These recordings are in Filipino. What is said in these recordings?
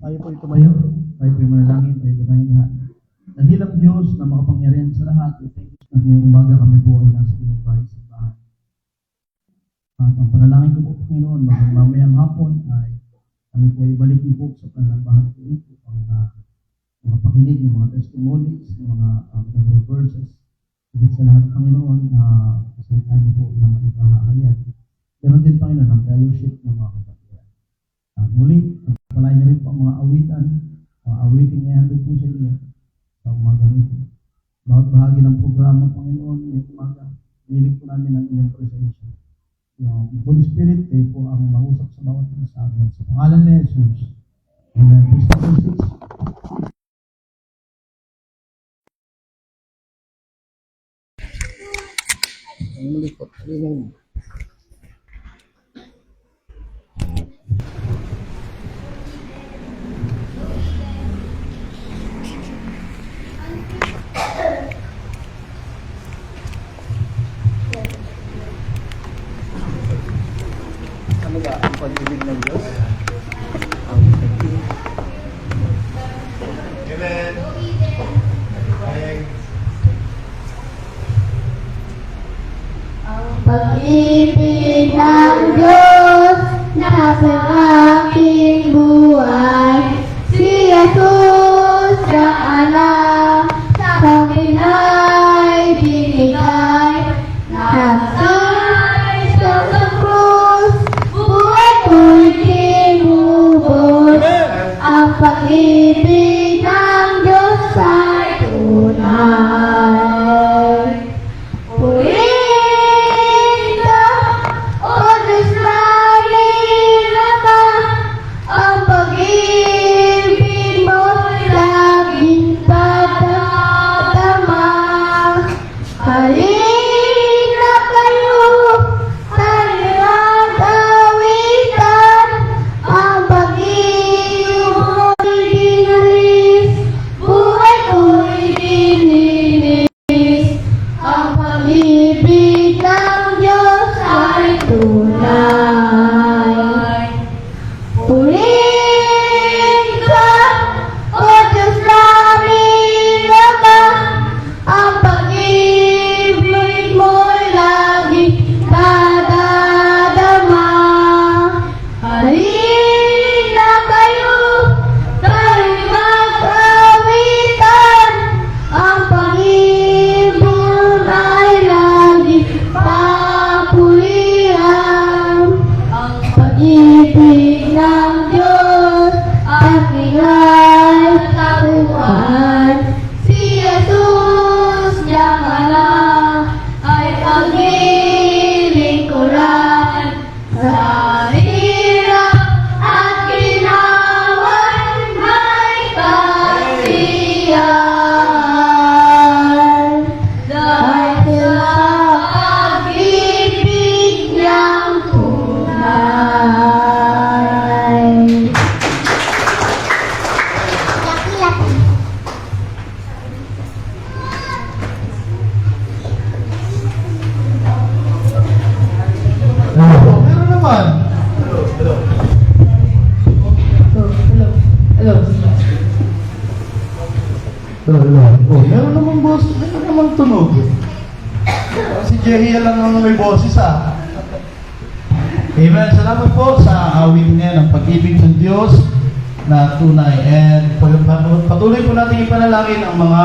Tayo po tumayo, tayo po manalangin, tayo po tayong lahat. Dakilang Diyos na makapangyarihan sa lahat, thank you na ngayong umaga kami po ay nasa inyong bahay sa bahay. At ang panalangin ko po, Panginoon, mamayang hapon ay kami po ay balik niyo po sa panambahan po ito, ang mga pakinig ng mga testimonies, ng mga Bible verses. Higit sa lahat, Panginoon, kasalitaan niyo po na maipahahayag. Meron din, Panginoon, ang fellowship ng mga kapatid. At muli, palayan niyo rin po ang mga awitan, mga awiting i-handle po sa inyo sa umagang ito. Bawat bahagi ng programa, Panginoon, ngayong umaga, hiling po namin ang inyong presensya. Yung Holy Spirit, kayo po ang mausap sa bawat mga sa amin. Sa pangalan ni Jesus. Amen. Please take your seats. Ang muli po. Ano ba ang pag-ibig ng Diyos? Ang pag-ibig. Amen. Ang pag-ibig ng Diyos nasa aking buhay. Si Jesus na anak sa akin ay binigay. Nasay sa krus, buhay ko'y tinubos. Ang pag-ibig ng Diyos ay tunay. Purihin ka, O Diyos namin Ama, ang pag-ibig mo'y laging tatama. Halina kayo, tayo'y awitan, ang pag-ibig mo'y dinilis, buhay ko'y dinilis. Ang pag-ibig ng Diyos ay tunay. Purihin ka, O Diyos namin Ama, ang pag-ibig mo'y laging dadadama. Halina kayo, tayo'y mag-awitan, ang pag-ibig ay laging papulihan. Ang pag-ibig ng Diyos aking ay tatuan. Si Jesus niyang anak ay paglilingkuran. Sa hirap at ginawan may kasiyahan. Dahil sa pag-ibig niyang tunay. Meron naman. Hello. Oh, meron namang boss. Meron namang tunog. Si Jehiel lang ang may boses Amen. Salamat po sa awit niya ng pag-ibig ng Diyos na tunay. And patuloy po natin ipanalangin ang mga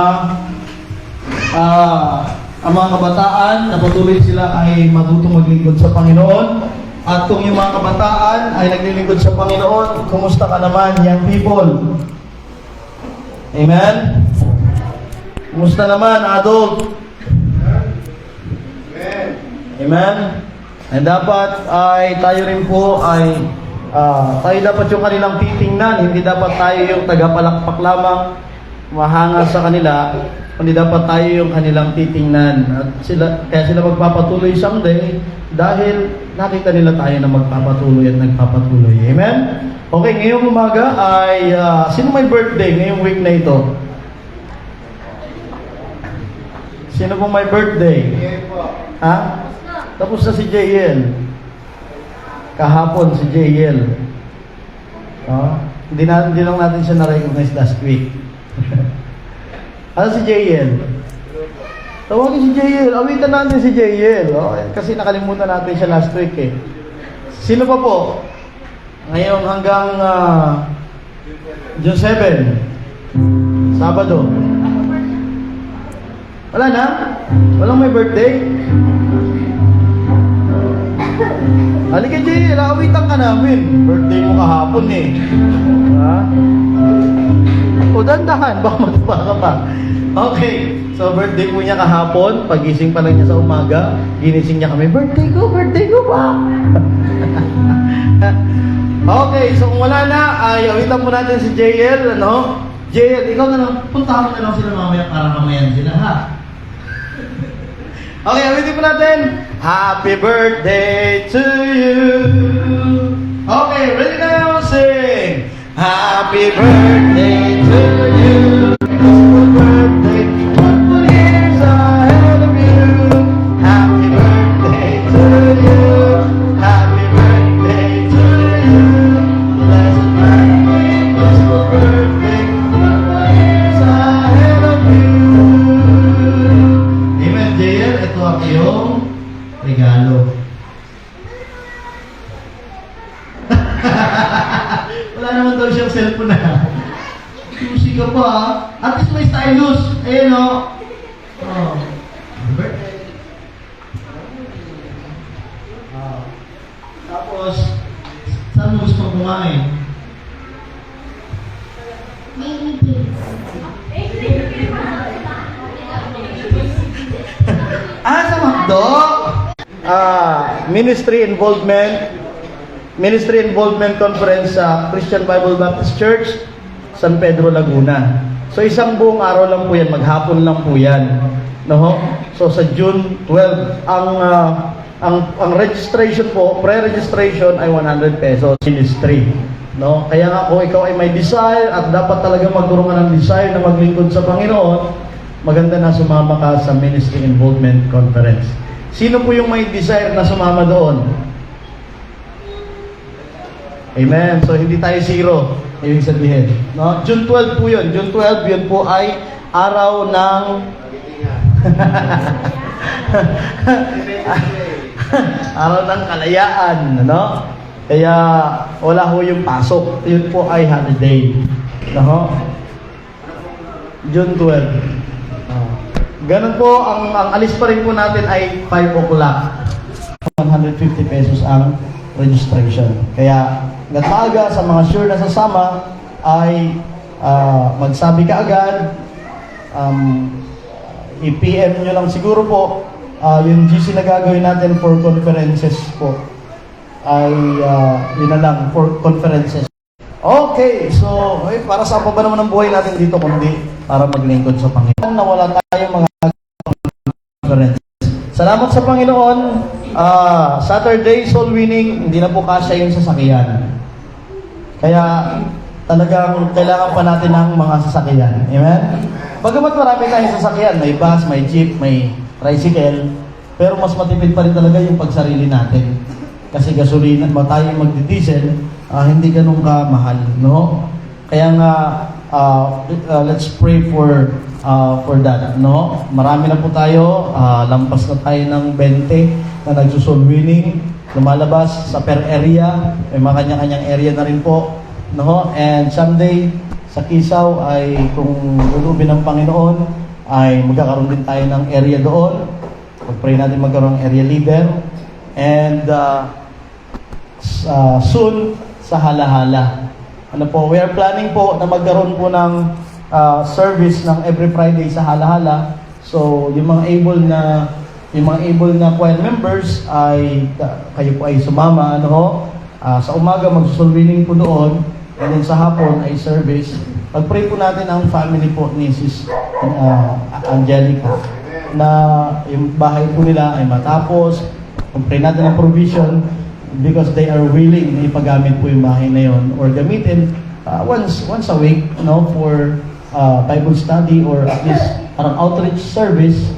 kabataan na patuloy sila ay matutong maglingkod sa Panginoon. At kung yung mga kabataan ay naglilingkod sa Panginoon, kumusta ka naman, young people? Amen? Kumusta naman, adult? Amen? And dapat ay tayo rin po ay tayo dapat yung kanilang titingnan, hindi dapat tayo yung tagapalakpak lamang mahanga sa kanila, kundi dapat tayo yung kanilang titingnan. At kaya sila magpapatuloy someday dahil nakita nila tayo na magpapatuloy at nagpapatuloy. Amen? Okay, ngayong umaga ay sino may birthday ngayong week na ito? Sino pong may birthday? Ha? Tapos na si JL. Kahapon si JL. Hindi lang natin siya na-recognize last week. Ano si JL? Tawagin si JL. Awitan natin si JL. Oh, kasi nakalimutan natin siya last week eh. Sino pa po? Ngayon hanggang June 7. Sabado. Wala na? Walang may birthday? Halika JL, awitan ka namin. Birthday mo kahapon eh. Ha? O dandahan, baka matupa ka pa. Okay, so birthday po niya kahapon. Pagising pa lang niya sa umaga, ginising niya kami, birthday ko pa. Okay, so kung wala na, ay awitan mo natin si JL, ano? JL, ikaw na lang, puntahan mo na lang sila mamaya para kamayan sila, ha? Okay, awitin po natin. Happy birthday to you. Okay, ready now, sing. Happy birthday to you. Happy birthday, one more years ahead of you. Happy birthday to you. Happy birthday to you. Blessed birthday, blessed birthday, one more years ahead of you. Amen, JL. Ito ang iyong regalo. Wala naman daw siyang cellphone na. Susi ka pa ha. At least may stylus. Ayan o. Oh. Birthday. Tapos, saan mo gusto kumain? Sa McDo? Ministry Involvement Conference sa Christian Bible Baptist Church, San Pedro, Laguna. So isang buong araw lang po yan, maghapon lang po yan. No? So sa June 12, ang registration po, pre-registration ay 100 pesos ministry. No? Kaya nga kung ikaw ay may desire at dapat talaga magkaroon ka ng desire na maglingkod sa Panginoon, maganda na sumama ka sa Ministry Involvement Conference. Sino po yung may desire na sumama doon? Amen. So, hindi tayo zero. Ibig sabihin. No? June 12 po yun. June 12, yun po ay araw ng... araw ng kalayaan. No? Kaya, wala ho yung pasok. Yun po ay holiday. No? June 12. Ganun po, ang alis pa rin po natin ay 5 o'clock. 150 pesos ang registration. Kaya, hanggang maaga sa mga sure na sasama ay magsabi ka agad, i-PM nyo lang siguro po, yung GC na gagawin natin for conferences po ay yun na lang, for conferences. Okay, so para saan pa ba naman ang buhay natin dito kundi para maglingkod sa Panginoon na wala tayong mga conferences. Salamat sa Panginoon. Saturday soul winning, hindi na po kasya yung sasakyan. Kaya talagang kailangan pa natin ng mga sasakyan. Amen? Bagamat marami tayong sasakyan, may bus, may jeep, may tricycle, pero mas matipid pa rin talaga yung pagsarili natin. Kasi gasolina, tayo magdi-diesel, hindi ganun kamahal, no? Kaya nga, let's pray for that, no? Marami na po tayo, lampas na tayo ng 20 na nagsusol winning, lumalabas sa per area, may mga kanya-kanyang area na rin po, no? And someday, sa Kisaw ay kung lulubin ng Panginoon, ay magkakaroon din tayo ng area doon. Pag-pray natin magkaroon ng area leader. And soon, sa Halahala. Ano po, we are planning po na magkaroon po ng service ng every Friday sa Halahala. So, yung mga able na choir members ay kayo po ay sumama, ano, sa umaga magsusul winning po doon, and then sa hapon ay service. Pag-pray po natin ang family po ni Sis Angelica na yung bahay po nila ay matapos. Pag-pray natin ang provision because they are willing na ipagamit po yung bahay na yon or gamitin once a week, no, for Bible study or at least parang outreach service.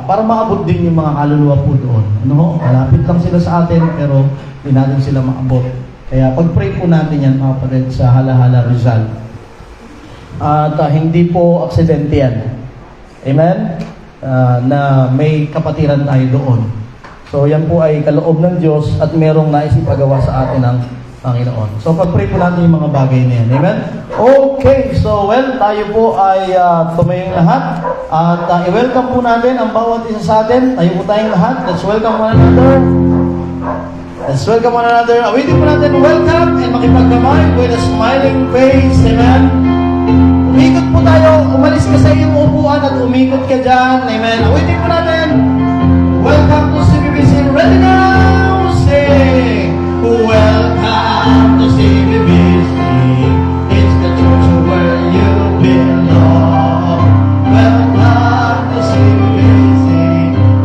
Para maabot din yung mga kaluluwa po doon. Ano? Malapit lang sila sa atin, pero hindi natin sila maabot. Kaya pag-pray po natin yan mga kapatid sa Hala-Hala Rizal. At hindi po aksidente yan. Amen? Na may kapatiran tayo doon. So yan po ay kaloob ng Diyos at merong nais ipagawa sa atin ng Panginoon. So pag-pray po natin yung mga bagay na yan. Amen? Okay, so tayo po ay tumayong lahat. At i-welcome po natin ang bawat isa sa atin. Tayo po tayong lahat. Let's welcome one another. Let's welcome one another. Awitin po natin welcome and makipagkamay with a smiling face. Amen? Umikot po tayo. Umalis ka sa iyong upuan at umikot ka dyan. Amen? Awitin po natin. Welcome to CBBC. Ready now? Sing! Welcome to CBBC. It's the church where you belong. Welcome to CBBC.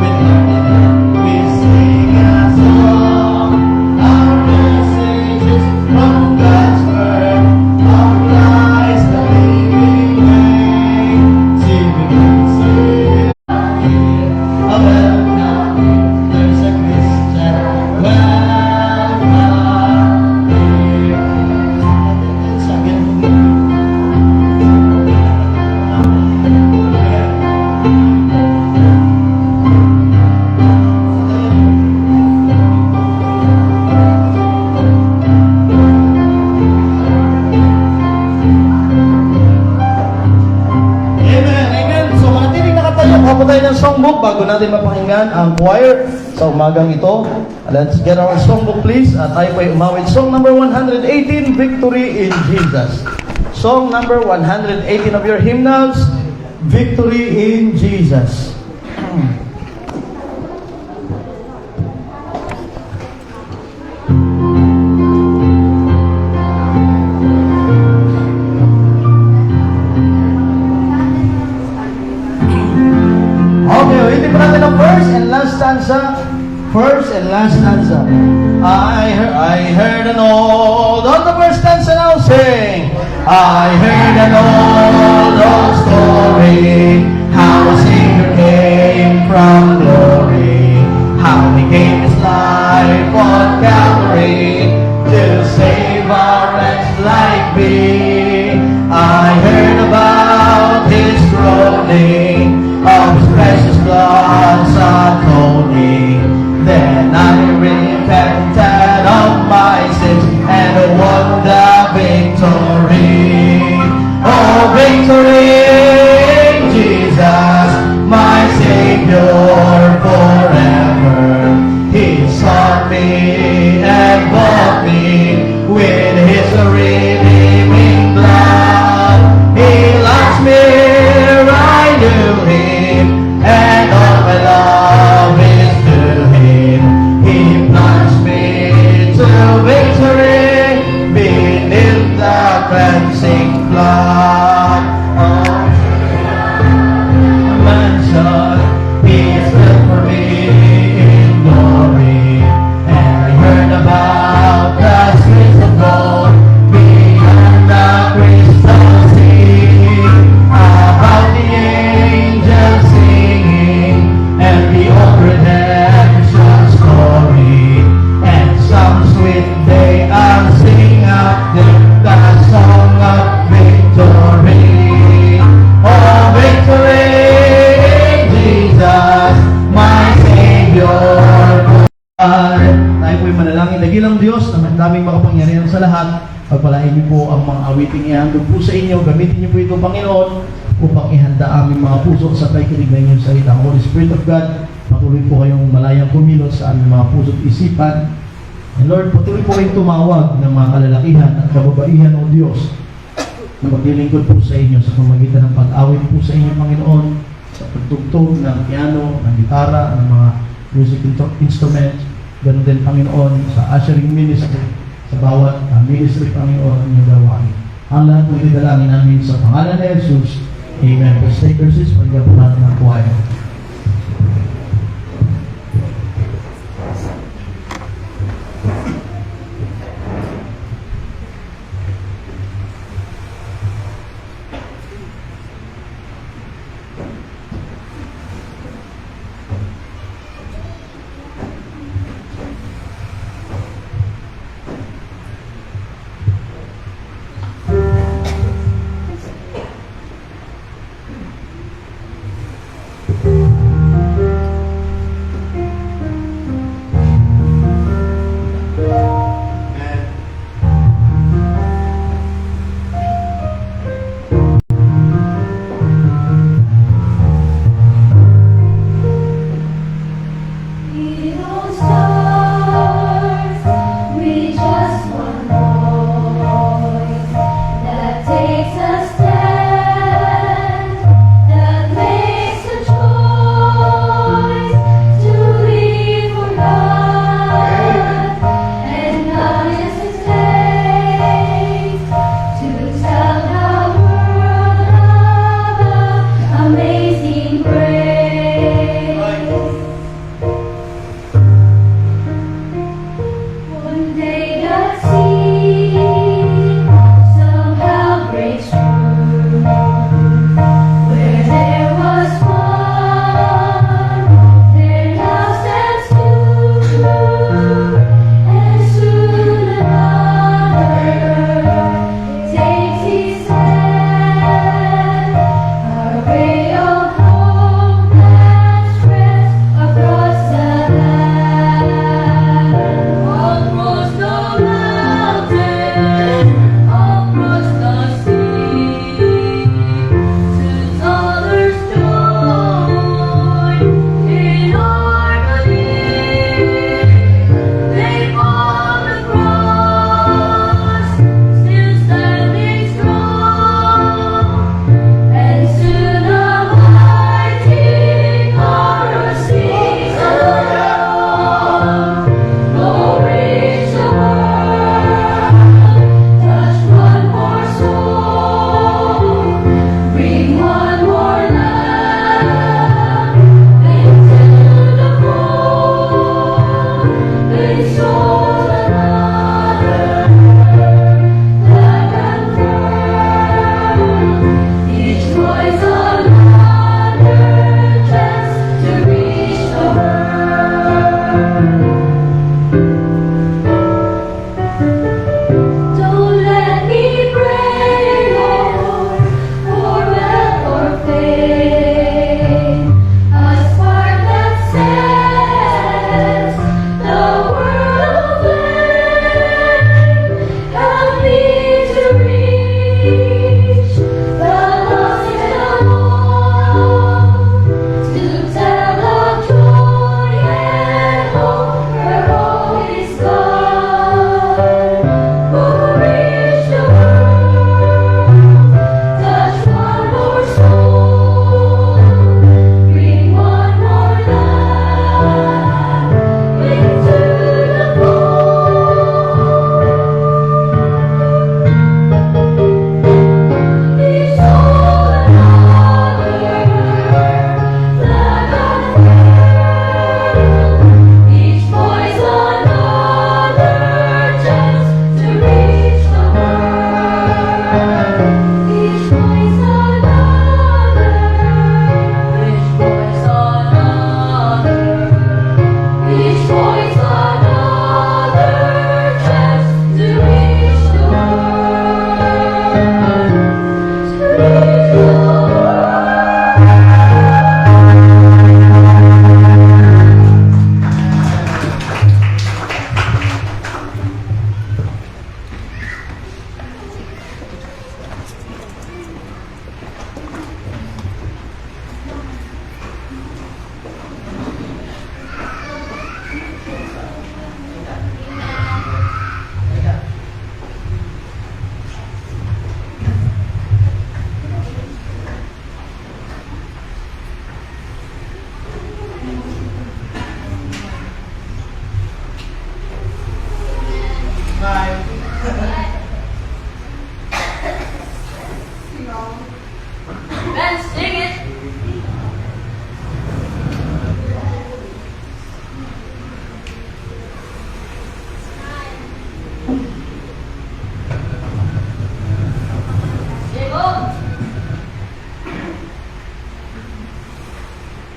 With learning we sing a song. Our message is from God's word. Our lives the living way. CBBC. Welcome. There's a Christian. Ako tayo ng songbook bago natin mapakinggan ang choir sa umagang ito. Let's get our songbook please. At tayo po ay umawit. Song number 118, Victory in Jesus. Song number 118 of your hymnals, Victory in Jesus. Ulitin po natin ang first and last stanza. First and last stanza. I heard an old, on the first stanza now sing. I heard an old story, how a Savior came from glory, how He gave His life on Calvary to save our wretch like me. I heard about His groaning, of His precious blood atoning. Then I repented of my sins and won the victory. Oh, victory in Jesus, my Savior forever. He sought me and bought me with His redeeming blood. He loves me, I knew Him, and all my love is to Him. He plunged me to victory beneath the cleansing flood. Oh, mansion He is built for me in glory, and I heard about the streets of gold beyond the crystal sea, about the angels singing and the old redemption story, and some sweet day I'll sing out the song of victory. Oh, victory in Jesus, my Savior. Tayo po'y manalangin. Dakilang Diyos na daming makapangyarihan sa lahat. Pagpalain niyo po ang mga awiting ihandog po sa inyo. Gamitin niyo po ito, Panginoon, upang ihanda aming mga puso sa pakikinig ng inyong salita. Holy Spirit of God, patuloy po kayong malayang kumilos sa aming mga puso at isipan. And Lord, patuloy po kayong tumawag ng mga kalalakihan at kababaihan o Diyos na maglilingkod po sa inyo sa pamagitan ng pag-awit po sa inyo, Panginoon, sa pagtugtog ng piano, ng gitara, ng mga music instruments. Ganun din, Panginoon, sa ushering ministry, sa bawat ministry, Panginoon, ang inyong gawain. Ang lahat po idalangin namin sa pangalan ni Jesus. Amen. Let's take our seats. Pagyan po natin ang choir.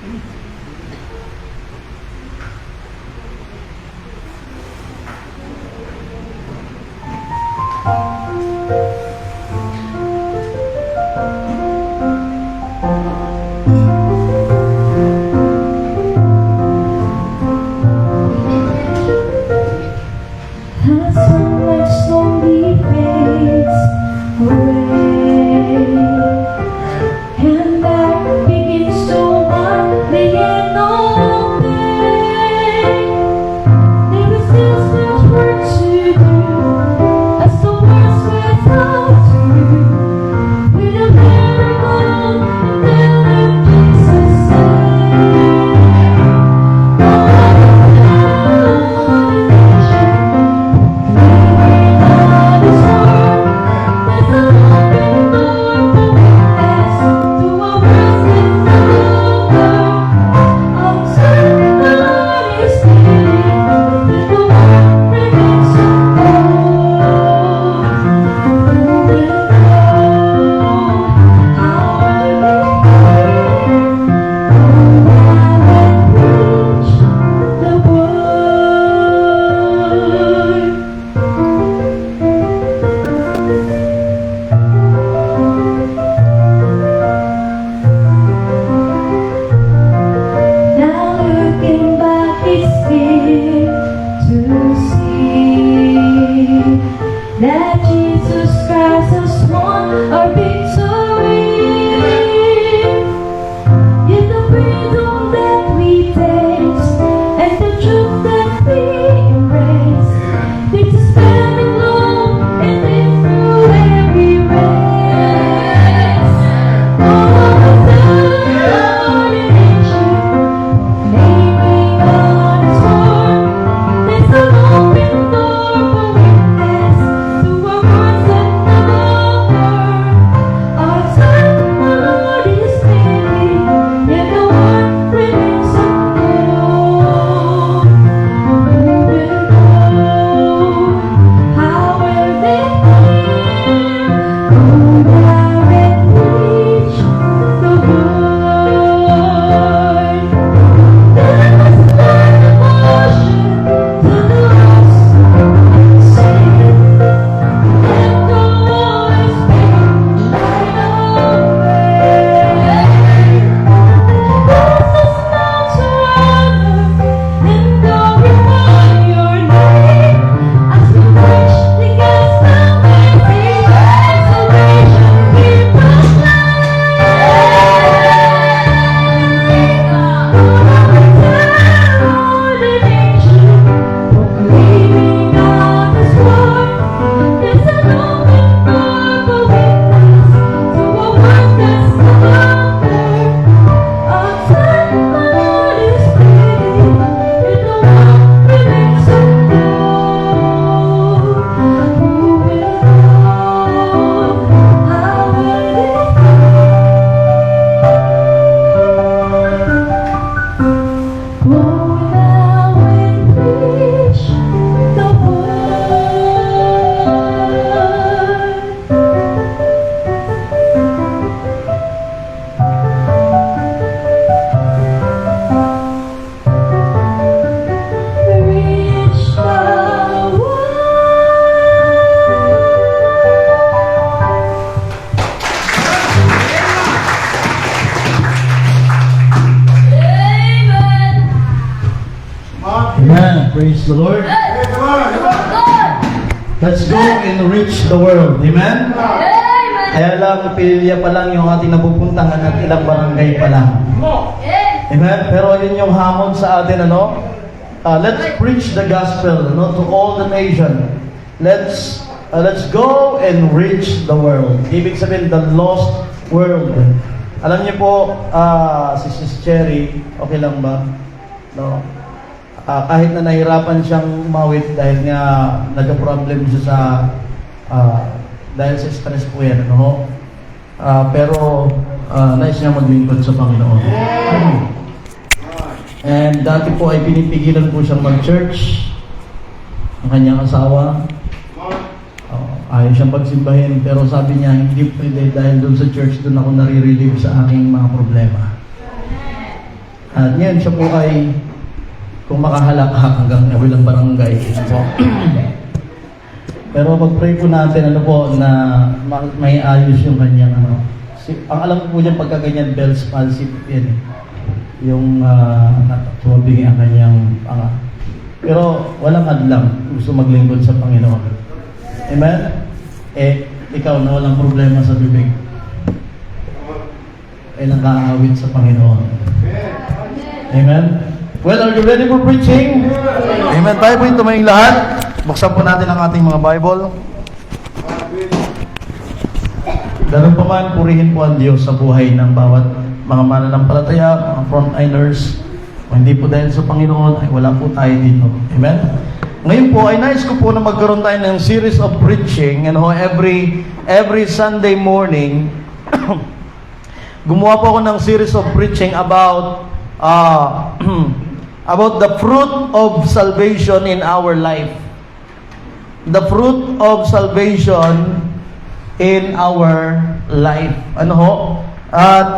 As sunlight slowly fades away, and dark begins to mark the end of day, there is still much work to do, as the world's without you. With a miracle, and then Jesus said, now looking back, it's clear to see that Jesus Christ has won our victory. In the freedom that we taste and the truth that we embrace, this is standing long and live through every race. All of the nature, naming on His word, there's an open door for witness to our words that never heard. Our time, the Lord is needing, yet the word remains unknown. Who will know how will they hear? Go out and preach the word. Then I must learn devotion to the lost and sin. Let go always be light of way. Bless us now to honor and glorify your name as we preach the gospel message and salvation we proclaim. All the nation proclaiming out His word. There's an open door for witness to a work that's never heard. Our time, the Lord is pleading, and the world remains unknown. Who will know? How will it be? Go now and preach the word. Reach the world. Amen. Praise the Lord. Let's go and reach the world. Amen? Kaya lang, pilya pa lang yung ating napupuntahan at ilang barangay pa lang. Amen? Pero yun yung hamon sa atin, ano? Let's preach the gospel, ano, to all the nation. Let's go and reach the world. Ibig sabihin, the lost world. Alam niyo po, si Sis Cherry, okay lang ba? No? Kahit na nahirapan siyang umawit dahil nga nagka-problem siya sa dahil sa stress po yan, ano? Pero nais niya maglingkod sa Panginoon. And dati po ay pinipigilan po siyang mag-church ang kanyang asawa. Ayaw siyang pagsimbahin, pero sabi niya, hindi pwede dahil doon sa church, doon ako nare-relieve sa aking mga problema. At ngayon siya po ay kung makahalakha hanggang kabilang barangay. Ano po. Pero pag-pray po natin, ano po, na may ayos yung kanyang ano. Ang alam ko po niya pagka ganyan, Bell's palsy po yan eh. Yung natutubing ang kanyang panga. Pero walang adlang, gusto maglingkod sa Panginoon. Amen? Ikaw na walang problema sa bibig. Ay nakaawit sa Panginoon. Amen? Well, are you ready for preaching? Amen. Tayo po yung tumayong lahat. Buksan po natin ang ating mga Bible. Ganun pa man, purihin po ang Diyos sa buhay ng bawat mga mananampalataya, mga frontliners. Kung hindi po dahil sa Panginoon, ay wala po tayo dito. Amen? Ngayon po, ay nais ko po na magkaroon tayo ng series of preaching. And every Sunday morning, gumawa po ako ng series of preaching about about the fruit of salvation in our life. The fruit of salvation in our life. Ano ho? At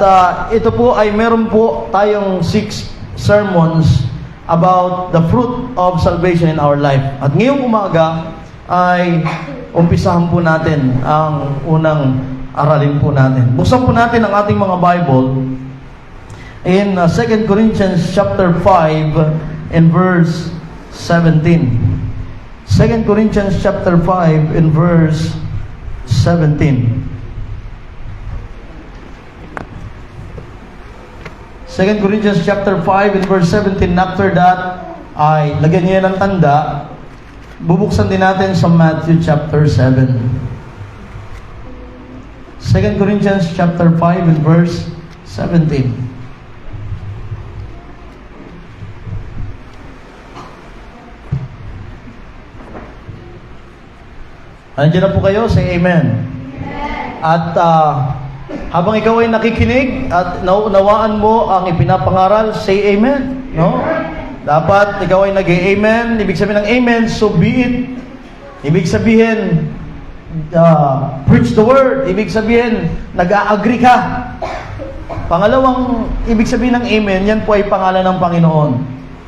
ito po ay meron po tayong 6 sermons about the fruit of salvation in our life. At ngayong umaga ay umpisahan po natin ang unang aralin po natin. Buksan po natin ang ating mga Bible in 2 Corinthians chapter 5 and verse 17. 2 Corinthians chapter 5 and verse 17. 2 Corinthians chapter 5 and verse 17. After that, ay lagyan niyo yan ng tanda. Bubuksan din natin sa Matthew chapter 7. 2 Corinthians chapter 5 and verse 17. Andiyan na po kayo, say amen. At habang ikaw ay nakikinig at naunawaan mo ang ipinapangaral, say amen. No? Dapat ikaw ay nag-amen. Ibig sabihin ng amen, so be it. Ibig sabihin, preach the word. Ibig sabihin, nag-a-agree ka. Pangalawang ibig sabihin ng amen, yan po ay pangalan ng Panginoon.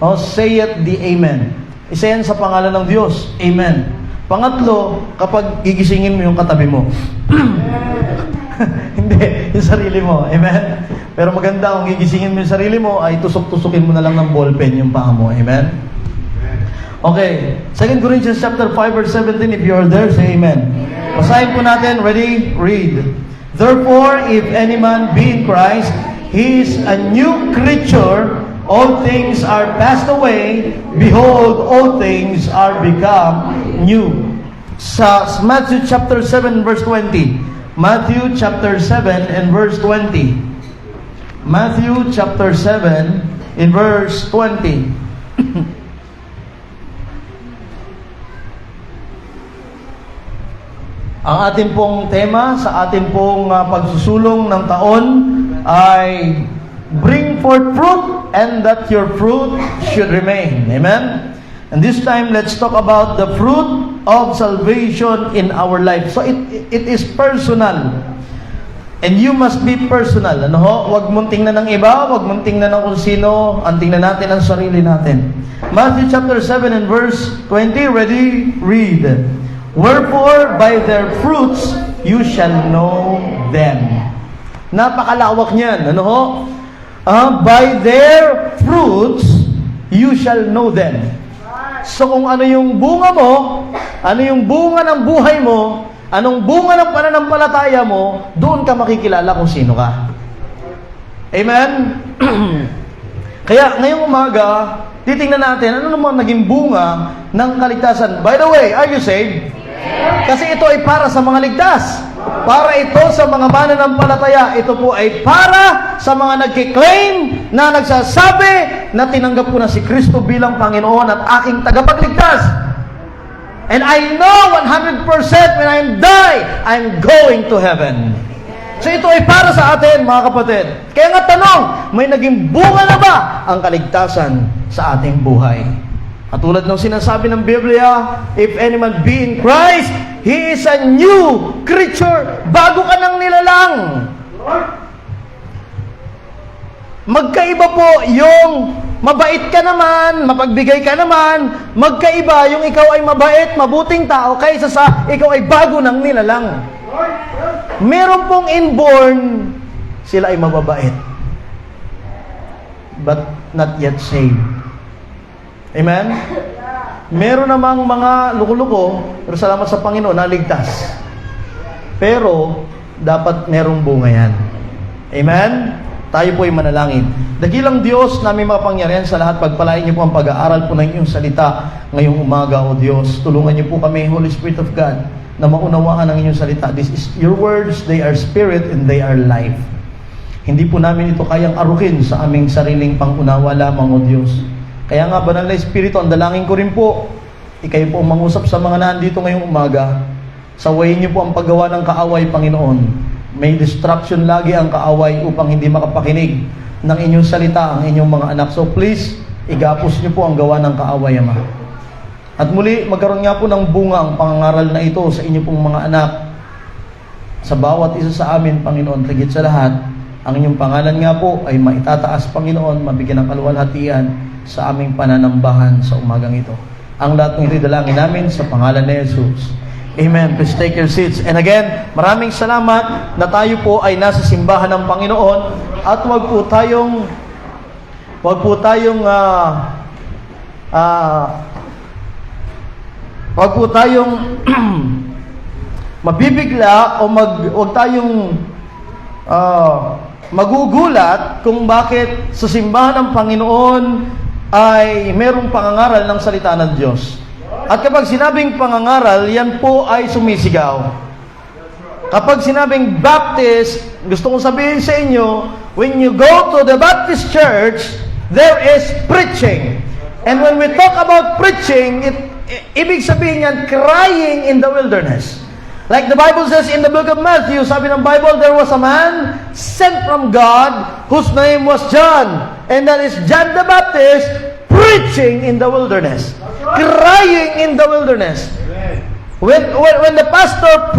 No? Say it the amen. Isa yan sa pangalan ng Diyos. Amen. Pangatlo, kapag gigisingin mo yung katabi mo. Hindi, yung sarili mo. Amen? Pero maganda kung gigisingin mo yung sarili mo, ay tusok-tusukin mo na lang ng ballpen yung paa mo. Amen? Okay. 2 Corinthians chapter 5 verse 17, if you are there, say amen. Basahin po natin. Ready? Read. Therefore, if any man be in Christ, he is a new creature. All things are passed away. Behold, all things are become new. Sa Matthew chapter 7 verse 20. Matthew chapter 7 and verse 20. Matthew chapter 7 in verse 20. Ang ating pong tema sa ating pong pagsusulong ng taon ay bring forth fruit and that your fruit should remain. Amen? And this time, let's talk about the fruit of salvation in our life. So, it is personal. And you must be personal. Ano ho? Huwag mong tingnan ng iba, huwag mong tingnan ng kung sino, ang tingnan natin ang sarili natin. Matthew chapter 7 and verse 20, ready? Read. Wherefore, by their fruits, you shall know them. Napakalawak niyan. Ano ho? By their fruits, you shall know them. So kung ano yung bunga mo, ano yung bunga ng buhay mo, anong bunga ng pananampalataya mo, doon ka makikilala kung sino ka. Amen? Kaya ngayong umaga, titingnan natin ano naman naging bunga ng kaligtasan. By the way, are you saved? Kasi ito ay para sa mga ligtas. Para ito sa mga mananampalataya. Ito po ay para sa mga nagkiklaim na nagsasabi na tinanggap ko na si Kristo bilang Panginoon at aking tagapagligtas. And I know 100% when I die, I'm going to heaven. So ito ay para sa atin, mga kapatid. Kaya nga tanong, may naging bunga na ba ang kaligtasan sa ating buhay? At tulad ng sinasabi ng Biblia, if any man be in Christ, he is a new creature. Bago ka nang nilalang. magkaiba po yung mabait ka naman, mapagbigay ka naman, magkaiba yung ikaw ay mabait, mabuting tao, kaysa sa ikaw ay bago ng nilalang. Meron pong inborn, sila ay mababait, but not yet saved. Amen? Meron namang mga luko-luko, pero salamat sa Panginoon, naligtas. Pero, dapat merong bunga yan. Amen? Tayo po ay manalangin. Dakilang Diyos na may makapangyarihan sa lahat, pagpalain niyo po ang pag-aaral po ng iyong salita ngayong umaga, O Diyos. Tulungan niyo po kami, Holy Spirit of God, na maunawaan ang inyong salita. This is your words, they are spirit and they are life. Hindi po namin ito kayang arukin sa aming sariling pangunawa lamang, O Diyos. Kaya nga, Banal na Espiritu, ang dalangin ko rin po, ikayo po mangusap sa mga nandito ngayong umaga. Sawayin niyo po ang paggawa ng kaaway, Panginoon. May distraction lagi ang kaaway upang hindi makapakinig ng inyong salita ang inyong mga anak. So please, igapos niyo po ang gawa ng kaaway, Ama. At muli, magkaroon nga po ng bunga ang pangangaral na ito sa inyo pong mga anak. Sa bawat isa sa amin, Panginoon, higit sa lahat, ang inyong pangalan nga po ay maitataas, Panginoon, mabigyan ng kaluwalhatian sa aming pananambahan sa umagang ito. Ang lahat ng ito'y dalangin namin sa pangalan ni Jesus. Amen. Please take your seats. And again, maraming salamat na tayo po ay nasa simbahan ng Panginoon at wag po tayong mabibigla o wag tayong magugulat kung bakit sa simbahan ng Panginoon ay merong pangangaral ng salita ng Diyos. At kapag sinabing pangangaral, yan po ay sumisigaw. Kapag sinabing Baptist, gusto kong sabihin sa inyo, when you go to the Baptist church, there is preaching. And when we talk about preaching, ibig sabihin yan, crying in the wilderness. Like the Bible says in the book of Matthew, sabi ng Bible, there was a man sent from God whose name was John. And that is John the Baptist preaching in the wilderness. Crying in the wilderness. When the pastor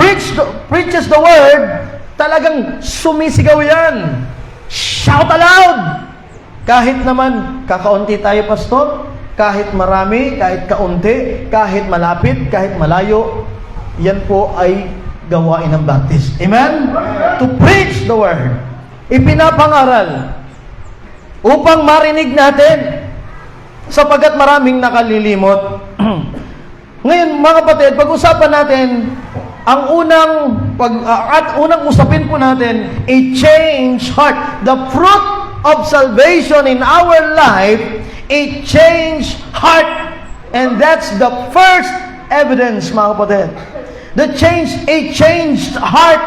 preaches the word, talagang sumisigaw yan. Shout aloud! Kahit naman kakaunti tayo, pastor, kahit marami, kahit kaunti, kahit malapit, kahit malayo, yan po ay gawain ng Baptist. Amen? To preach the word. Ipinapangaral upang marinig natin, sapagkat maraming nakalilimot. Ngayon, mga kapatid, pag-usapan natin ang unang usapin po natin, a changed heart. The fruit of salvation in our life, a changed heart. And that's the first evidence, mga kapatid. A changed heart.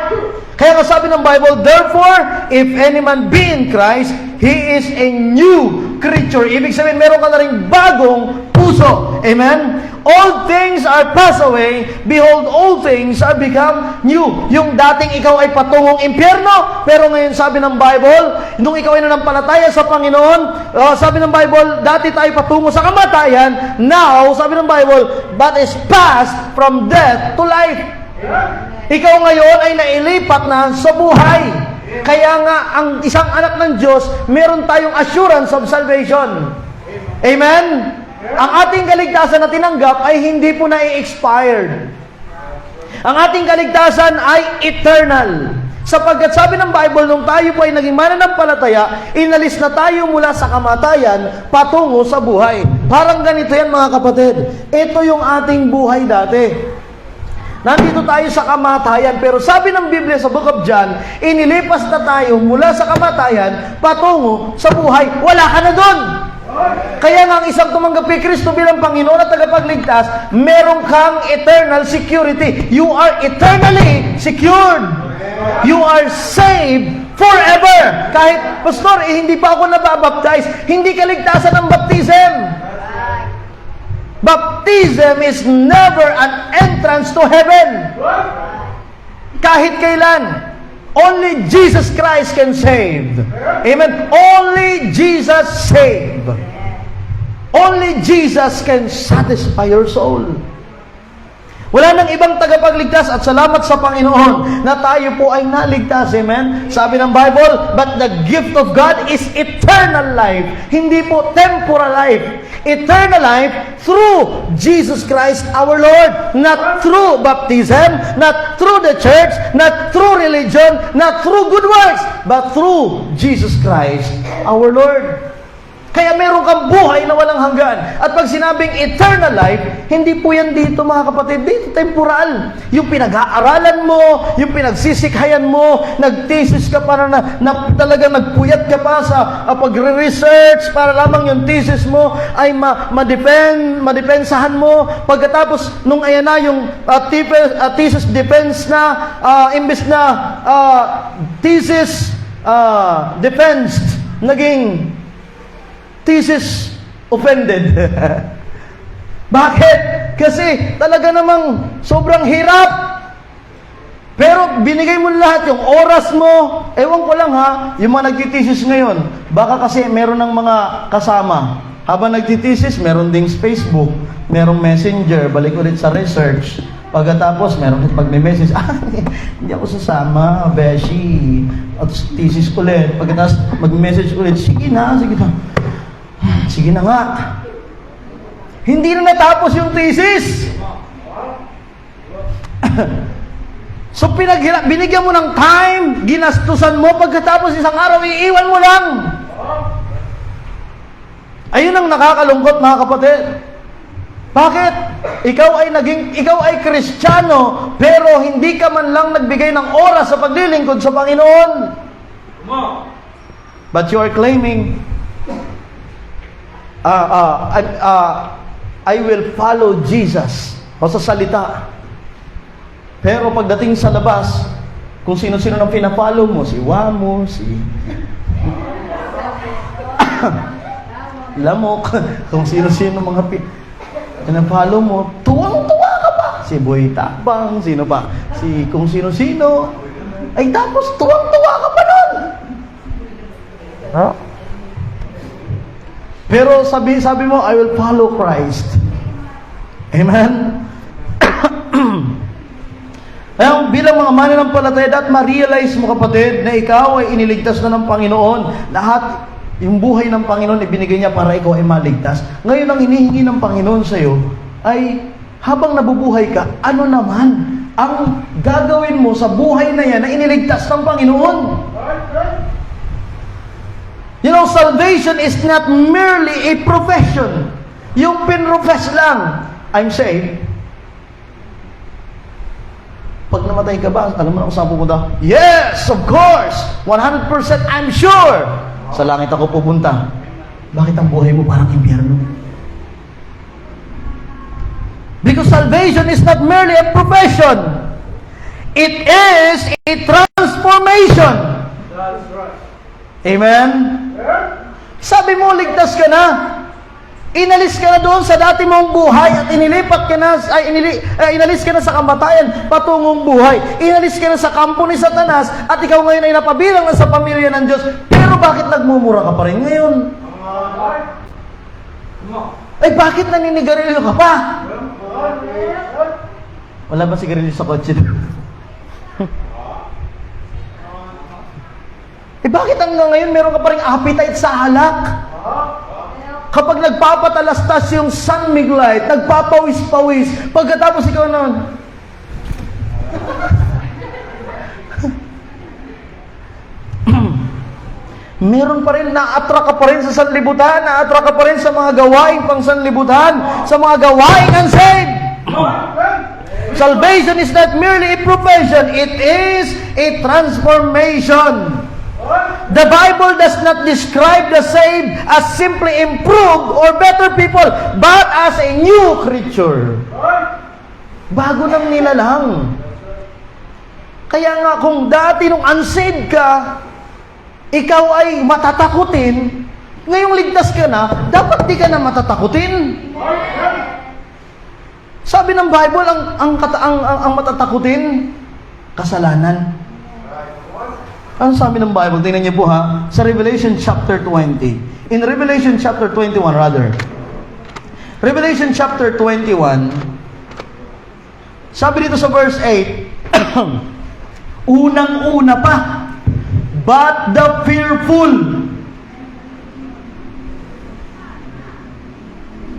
Kaya nga sabi ng Bible, therefore, if any man be in Christ, he is a new creature. Ibig sabihin, meron ka na rin bagong puso. Amen? All things are passed away. Behold, all things are become new. Yung dating ikaw ay patungong impyerno, pero ngayon sabi ng Bible, nung ikaw ay nanampalataya sa Panginoon, sabi ng Bible, dati tayo patungo sa kamatayan. Now, sabi ng Bible, but is passed from death to life. Ikaw ngayon ay nailipat na sa buhay. Kaya nga, ang isang anak ng Diyos, meron tayong assurance of salvation. Amen? Ang ating kaligtasan na tinanggap ay hindi po na-expired. Ang ating kaligtasan ay eternal. Sapagkat sabi ng Bible, nung tayo po ay naging mananampalataya, inalis na tayo mula sa kamatayan patungo sa buhay. Parang ganito yan, mga kapatid. Ito yung ating buhay dati. Nandito tayo sa kamatayan, pero sabi ng Biblia sa Book of John, inilipas na tayo mula sa kamatayan patungo sa buhay. Wala ka na doon. Kaya nga ang isang tumanggap kay Kristo bilang Panginoon at tagapagligtas, meron kang eternal security. You are eternally secured. You are saved forever. Kahit, Pastor, hindi pa ako nababaptize, hindi kaligtasan ng baptism. Baptism is never an entrance to heaven. Kahit kailan. Only Jesus Christ can save. Amen. Only Jesus save. Only Jesus can satisfy your soul. Wala nang ibang tagapagligtas at salamat sa Panginoon na tayo po ay naligtas. Amen? Sabi ng Bible, but the gift of God is eternal life. Hindi po temporal life. Eternal life through Jesus Christ our Lord. Not through baptism, not through the church, not through religion, not through good works, but through Jesus Christ our Lord. Kaya meron kang buhay na walang hanggan. At pag sinabing eternal life, hindi po yan dito mga kapatid, dito temporal. Yung pinag-aaralan mo, yung pinagsisikhayan mo, nag-thesis ka para na talagang nagpuyat ka pa sa pagre-research para lamang yung thesis mo ay madepensahan mo. Pagkatapos, nung ayan na yung thesis defense na, imbes na thesis defense, naging thesis offended. Bakit? Kasi talaga namang sobrang hirap. Pero binigay mo lahat, yung oras mo, ewan ko lang ha, yung mga nagtitesis ngayon, baka kasi meron ng mga kasama. Habang nagtitesis, meron ding Facebook, merong messenger, balik ulit sa research. Pagkatapos, meron pag may message, hindi ako sasama, beshi. At thesis ulit. Pagkatapos, mag-message ulit, sige na. Sige na nga. Hindi na natapos yung thesis. So binigyan mo ng time, ginastusan mo, pagkatapos isang araw, iiwan mo lang. Ayun ang nakakalungkot mga kapatid. Bakit? Ikaw ay Kristiyano, pero hindi ka man lang nagbigay ng oras sa paglilingkod sa Panginoon. But you are claiming, I will follow Jesus o sa salita. Pero pagdating sa labas, kung sino-sino nang pinafollow mo, si Wamo, si Lamok, kung sino-sino mga pinafollow mo, tuwang-tuwa ka pa. Si Boy Takbang, sino pa? Si kung sino-sino. Ay tapos tuwang-tuwa ka pa nun. Huh? Pero sabi mo, I will follow Christ. Amen? Kaya bilang mga mananampalataya, dapat ma-realize mo kapatid na ikaw ay iniligtas na ng Panginoon. Lahat, yung buhay ng Panginoon ibinigay niya para ikaw ay maligtas. Ngayon ang hinihingi ng Panginoon sa iyo ay habang nabubuhay ka, ano naman ang gagawin mo sa buhay na yan na iniligtas ng Panginoon? You know, salvation is not merely a profession. Yung pinrofess lang, I'm saved. Pag namatay ka ba, alam mo na kung saan pupunta? Yes, of course! 100% I'm sure! Sa langit ako pupunta. Bakit ang buhay mo parang impyerno? Because salvation is not merely a profession. It is a transformation. That's right. Amen? Sabi mo, ligtas ka na. Inalis ka na doon sa dati mong buhay at inilipat ka na, inalis ka na sa kamatayan patungong buhay. Inalis ka na sa kampo ni Satanas at ikaw ngayon ay napabilang na sa pamilya ng Diyos. Pero bakit nagmumura ka pa rin ngayon? Ay bakit naninigarilyo ka pa? Wala ba sigarilyo sa kotse doon? Bakit hanggang ngayon meron ka pa rin appetite sa alak? Kapag nagpapatalastas yung San Miguelite, nagpapawis-pawis, pagkatapos ikaw naman, meron pa rin, na-attract ka pa rin sa sanlibutan, na-attract ka pa rin sa mga gawaing pang sanlibutan, sa mga gawaing unsaved. Salvation is not merely a profession, it is a transformation. The Bible does not describe the saved as simply improved or better people, but as a new creature. Bago nang nilalang. Kaya nga kung dati nung unsaved ka, ikaw ay matatakutin, ngayong ligtas ka na, dapat di ka na matatakutin. Sabi ng Bible, ang matatakutin, kasalanan. Ano sabi ng Bible? Tingnan niyo po ha. Sa Revelation chapter 20. In Revelation chapter 21 rather. Revelation chapter 21. Sabi dito sa verse 8, unang-una pa, but the fearful.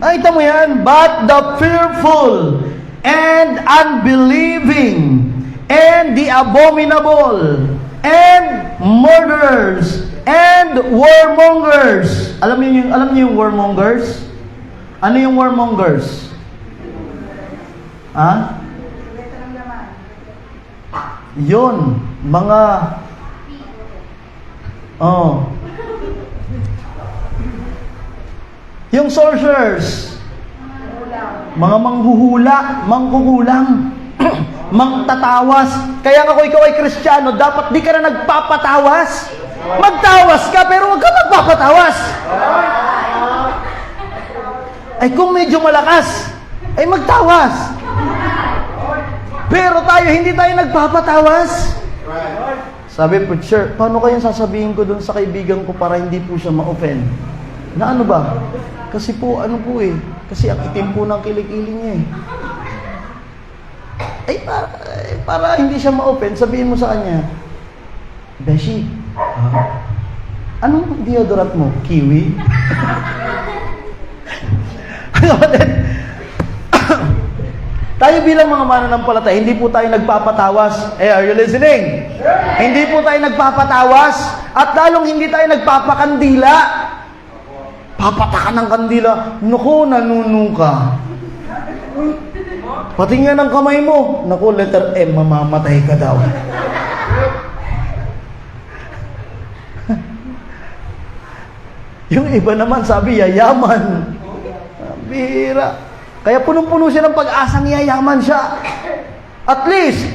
Ay, ito mo yan, but the fearful and unbelieving and the abominable and murderers and warmongers. Alam niyo yung warmongers? Ano yung warmongers? Ha? Yun, mga yung sorcerers, mga manghuhula, mangkukulang, mangtatawas. Kaya nga kung ikaw ay Kristiyano, dapat di ka na nagpapatawas. Magtawas ka, pero huwag ka magpapatawas. Ay kung medyo malakas, ay magtawas. Pero tayo, hindi tayo nagpapatawas. Sabi, preacher, paano kayang sasabihin ko dun sa kaibigan ko para hindi po siya ma-offend? Na ano ba? Kasi po, kasi ang itim po ng kilig-iling niya eh. Ay, para hindi siya ma-offend, sabihin mo sa kanya, Beshi, anong deodorant mo? Kiwi? Tayo bilang mga mananampalataya, hindi po tayo nagpapatawas. Are you listening? Hindi po tayo nagpapatawas. At lalong hindi tayo nagpapakandila. Papatakan ng kandila. Naku, nanuno ka. Pati nga ng kamay mo. Naku, letter M, mamamatay ka daw. Yung iba naman sabi, yayaman. Bira. Kaya punong-puno siya ng pag-asang yayaman siya. At least,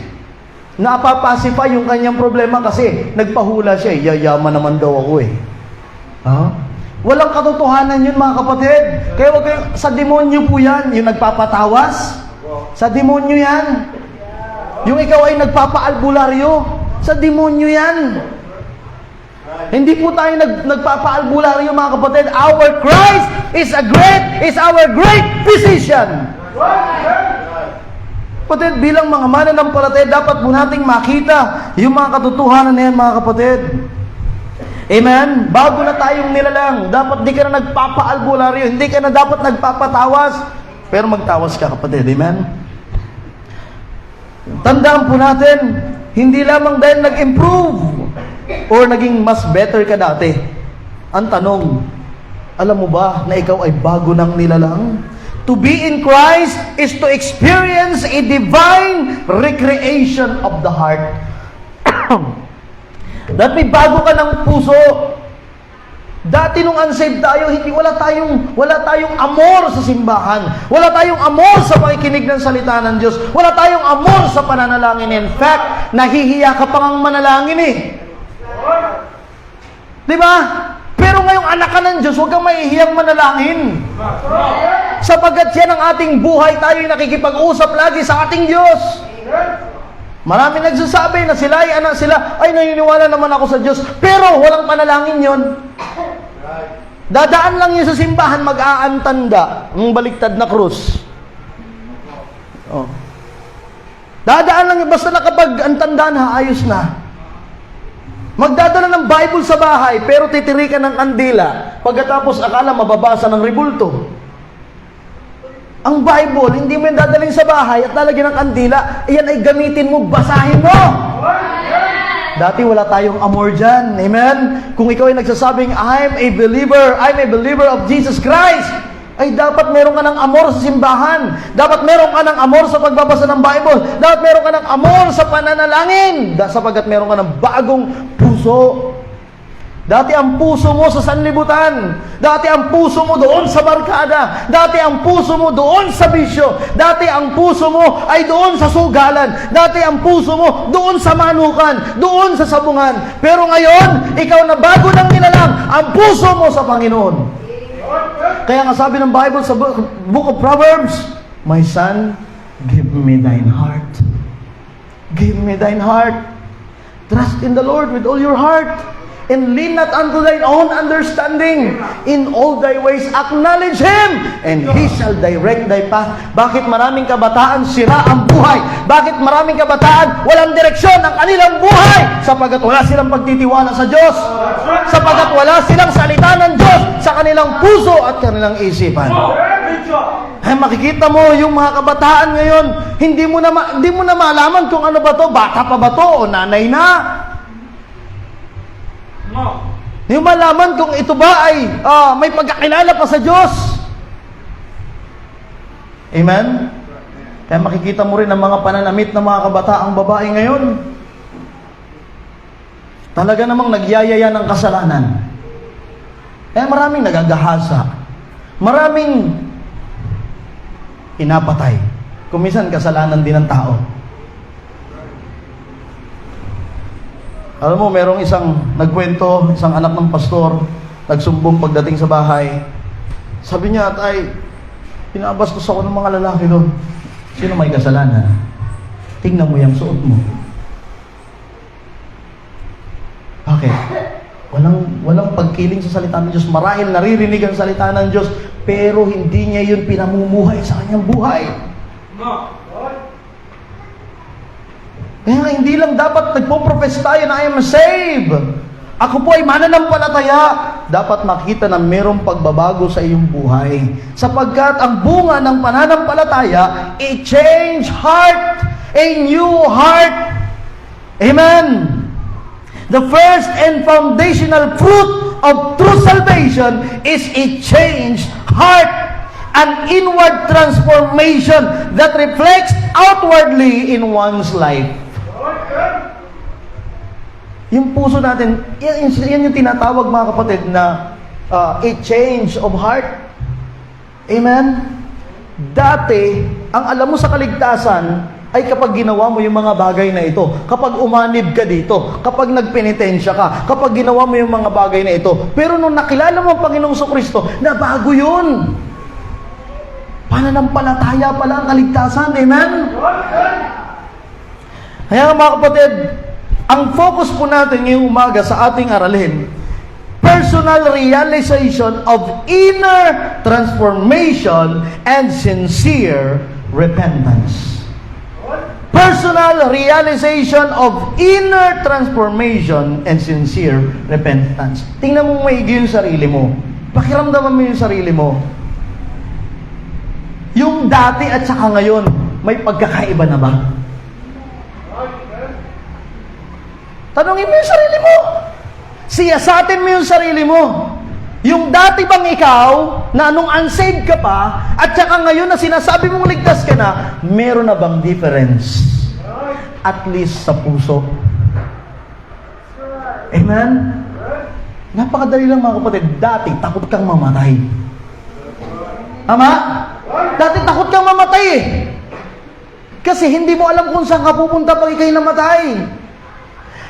napapasify yung kanyang problema kasi nagpahula siya. Yayaman naman daw ako eh. Walang katotohanan yun mga kapatid. Kaya wag kayo, sa demonyo po yan, yung nagpapatawas. Sa demonyo yan. Yung ikaw ay nagpapaalbularyo. Sa demonyo yan. Hindi po tayo nagpapaalbularyo mga kapatid. Our Christ is our great physician. Kapatid, bilang mga mananampalataya, dapat po nating makita yung mga katotohanan na yan mga kapatid. Amen? Bago na tayong nilalang, dapat di ka na nagpapaalbularyo, hindi ka na dapat nagpapatawas, pero magtawas ka kapatid. Amen? Tandaan po natin, hindi lamang dahil nag-improve or naging mas better ka dati. Ang tanong, alam mo ba na ikaw ay bago ng nilalang? To be in Christ is to experience a divine recreation of the heart. Dahil may bago ka ng puso. Dati nung unsaved tayo, wala tayong amor sa simbahan. Wala tayong amor sa pakikinig ng salita ng Diyos. Wala tayong amor sa pananalangin. In fact, nahihiya ka pang ang manalangin eh. Diba? Pero ngayong anak ka ng Diyos, huwag kang mahihiyang manalangin. Sapagkat yan ang ating buhay, tayo'y nakikipag-usap lagi sa ating Diyos. Marami nagsasabi na sila ay anak sila, ay naniniwala naman ako sa Diyos, pero walang panalangin yon. Dadaan lang yun sa simbahan, mag-aantanda ng baliktad na krus. Dadaan lang yun, basta nakapag-antanda na, ayos na. Magdadala ng Bible sa bahay, pero titirikan ng kandila. Pagkatapos, akala mababasa ng ribulto. Ang Bible, hindi mo yung dadaling sa bahay at lalagyan ng kandila, iyan ay gamitin mo, basahin mo. Dati wala tayong amor dyan. Amen? Kung ikaw ay nagsasabing, I'm a believer of Jesus Christ, ay dapat meron ka ng amor sa simbahan. Dapat meron ka ng amor sa pagbabasa ng Bible. Dapat meron ka ng amor sa pananalangin. Sapagkat meron ka ng bagong puso. Dati ang puso mo sa sanlibutan. Dati ang puso mo doon sa barkada. Dati ang puso mo doon sa bisyo. Dati ang puso mo ay doon sa sugalan. Dati ang puso mo doon sa manukan. Doon sa sabungan. Pero ngayon, ikaw na bago ng nilalang, ang puso mo sa Panginoon. Kaya nga sabi ng Bible sa Book of Proverbs, my son, give me thine heart. Give me thine heart. Trust in the Lord with all your heart. and lean not unto thine own understanding. In all thy ways acknowledge Him, and He shall direct thy path. Bakit maraming kabataan sira ang buhay? Bakit maraming kabataan walang direksyon ang kanilang buhay? Sapagkat wala silang pagtitiwala sa Diyos. Sapagkat wala silang salita ng Diyos sa kanilang puso at kanilang isipan. Ay, makikita mo yung mga kabataan ngayon, hindi mo na malaman kung ano ba to, bata pa ba to o nanay na. Hindi mo malaman kung ito ba ay may pagkakilala pa sa Diyos. Amen? Kaya makikita mo rin ang mga pananamit ng mga kabataang babae ngayon. Talaga namang nagyayaya ng kasalanan. Kaya maraming nagagahasa. Maraming pinapatay. Kuminsan kasalanan din ng tao. Alam mo, merong isang nagkwento, isang anak ng pastor, nagsumbong pagdating sa bahay. Sabi niya, tay, pinabastos ako ng mga lalaki doon. Sino may kasalanan? Tingnan mo yung suot mo. Bakit? Walang pagkiling sa salita ng Diyos. Marahil naririnig ang salita ng Diyos, pero hindi niya yun pinamumuhay sa kanyang buhay. Kaya nga, hindi lang dapat nagpo-profess tayo na I am saved. Ako po ay mananampalataya. Dapat makita na mayroong pagbabago sa iyong buhay. Sapagkat ang bunga ng pananampalataya, a changed heart, a new heart. Amen. The first and foundational fruit of true salvation is a changed heart, an inward transformation that reflects outwardly in one's life. Yung puso natin, yan yung tinatawag mga kapatid na a change of heart. Amen? Dati, ang alam mo sa kaligtasan ay kapag ginawa mo yung mga bagay na ito, kapag umanib ka dito, kapag nagpenitensya ka, kapag ginawa mo yung mga bagay na ito. Pero nung nakilala mo ang Panginoong Kristo, nabago yun. Pananampalataya pala ang kaligtasan. Amen? Kaya mga kapatid, ang focus po natin ngayong umaga sa ating aralin, personal realization of inner transformation and sincere repentance. Personal realization of inner transformation and sincere repentance. Tingnan mo maigi yung sarili mo. Pakiramdaman mo yung sarili mo. Yung dati at saka ngayon, may pagkakaiba na ba? Tanungin mo yung sarili mo. Siyasatin mo yung sarili mo. Yung dati bang ikaw, na nung unsaved ka pa, at saka ngayon na sinasabi mong ligtas ka na, meron na bang difference? At least sa puso. Amen? Napakadali lang mga kapatid. Dati, takot kang mamatay. Tama? Dati takot kang mamatay eh. Kasi hindi mo alam kung saan ka pupunta pag ikay namatay.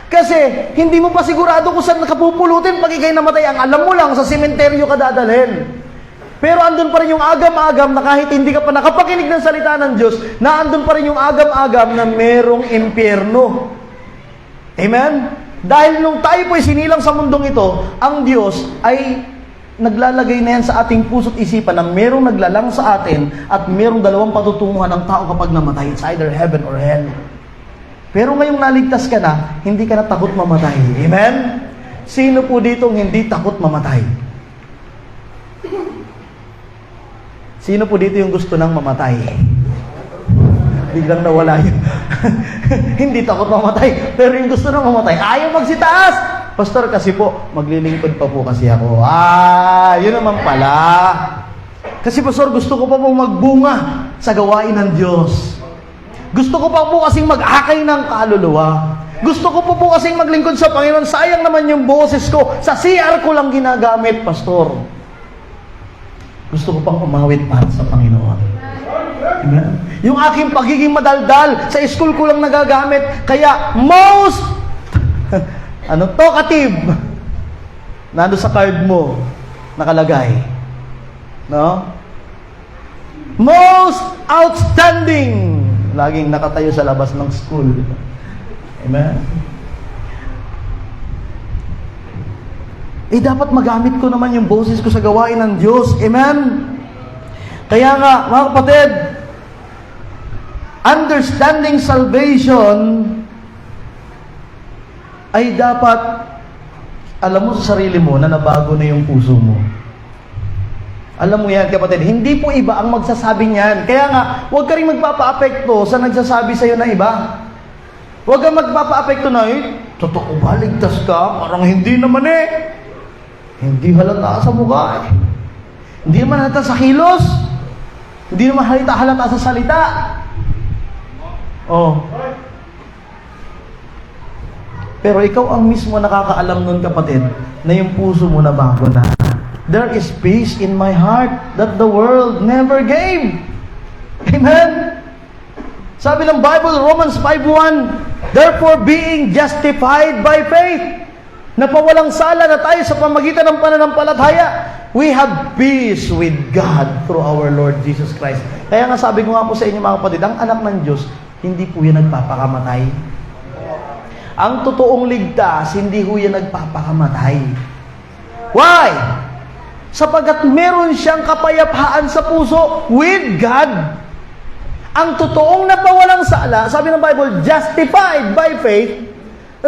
Kasi hindi mo pa sigurado kung saan nakapupulutin pag ikay namatay. Ang alam mo lang, sa sementeryo ka dadalhin. Pero andun pa rin yung agam-agam na kahit hindi ka pa nakapakinig ng salita ng Diyos, na andun pa rin yung agam-agam na merong impyerno. Amen? Dahil nung tayo po'y sinilang sa mundong ito, ang Diyos ay naglalagay na yan sa ating puso't isipan na merong naglalang sa atin at merong dalawang patutunguhan ng tao kapag namatay. It's either heaven or hell. Pero ngayong naligtas ka na, hindi ka na takot mamatay. Amen? Sino po ditong hindi takot mamatay? Sino po dito yung gusto nang mamatay? Biglang nawala yun. Hindi takot mamatay, pero yung gusto nang mamatay, ayaw magsitaas. Pastor, kasi po, maglilingkod pa po kasi ako. Yun naman pala. Kasi pastor, gusto ko pa pong magbunga sa gawain ng Diyos. Gusto ko pa po kasing mag-akay ng kaluluwa. Gusto ko po kasing maglingkod sa Panginoon. Sayang naman yung boses ko. Sa CR ko lang ginagamit, pastor. Gusto ko pang umawit para sa Panginoon. Amen? Yung aking pagiging madaldal, sa school ko lang nagagamit. Kaya most talkative. Nando sa card mo, nakalagay. No? Most outstanding. Laging nakatayo sa labas ng school. Amen? dapat magamit ko naman yung boses ko sa gawain ng Diyos. Amen? Kaya nga, mga kapatid, understanding salvation ay dapat alam mo sa sarili mo na nabago na yung puso mo. Alam mo yan, kapatid, hindi po iba ang magsasabi niyan. Kaya nga, huwag ka rin magpapa-apekto sa nagsasabi sa'yo na iba. Huwag kang magpapa-apekto na, totoo ba, ligtas ka? Parang hindi naman eh. Hindi halata sa mukha eh. Hindi naman halata sa kilos. Hindi naman halata sa salita. Oh. Pero ikaw ang mismo nakakaalam nun, kapatid, na yung puso mo na bago na. There is peace in my heart that the world never gave. Amen? Sabi ng Bible, Romans 5:1, therefore being justified by faith, napawalang sala na tayo sa pamagitan ng pananampalataya, we have peace with God through our Lord Jesus Christ. Kaya nga sabi ko nga po sa inyo mga kapatid, ang anak ng Diyos, hindi po yan nagpapakamatay. Ang totoong ligtas, hindi po yan nagpapakamatay. Why? Sapagat meron siyang kapayapaan sa puso with God. Ang totoong napawalang sala, sabi ng Bible, justified by faith.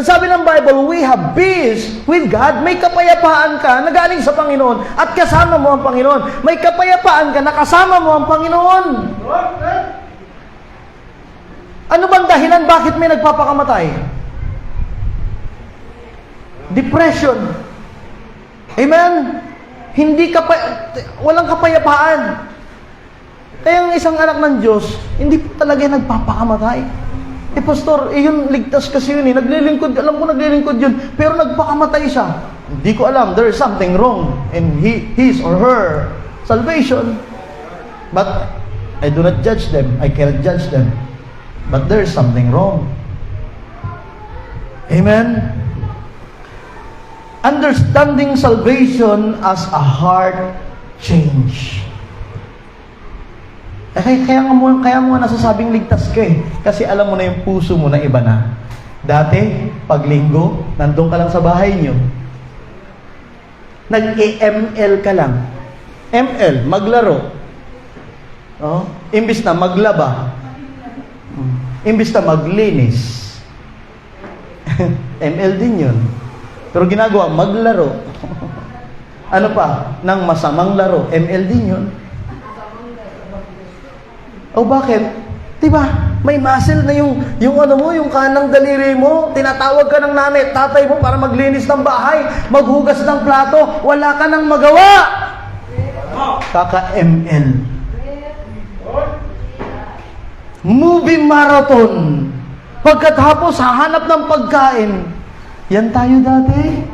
Sabi ng Bible, we have peace with God. May kapayapaan ka na galing sa Panginoon at kasama mo ang Panginoon. May kapayapaan ka na kasama mo ang Panginoon. Ano bang dahilan bakit may nagpapakamatay? Depression. Amen? Walang kapayapaan. Kaya ang isang anak ng Diyos, hindi po talaga nagpapakamatay. Pastor, yun, ligtas kasi yun eh. Naglilingkod, alam ko naglilingkod yun. Pero nagpakamatay siya. Hindi ko alam, there is something wrong in his or her salvation. But, I do not judge them. I cannot judge them. But there is something wrong. Amen? Understanding salvation as a heart change. Kaya mo nasasabing ligtas ka eh. Kasi alam mo na yung puso mo na iba na. Dati, pag linggo, nandun ka lang sa bahay nyo. Nag-ML ka lang. ML, maglaro. Oh, imbis na maglaba. Imbis na maglinis. ML din yun. Pero ginagawa, maglaro. Ano pa? Nang masamang laro. ML din yun. O bakit? Diba? May muscle na yung kanang daliri mo. Tinatawag ka ng nanay at tatay mo para maglinis ng bahay, maghugas ng plato. Wala ka nang magawa. Kaka-ML. Movie marathon. Pagkatapos, hahanap ng pagkain. Yan tayo dati.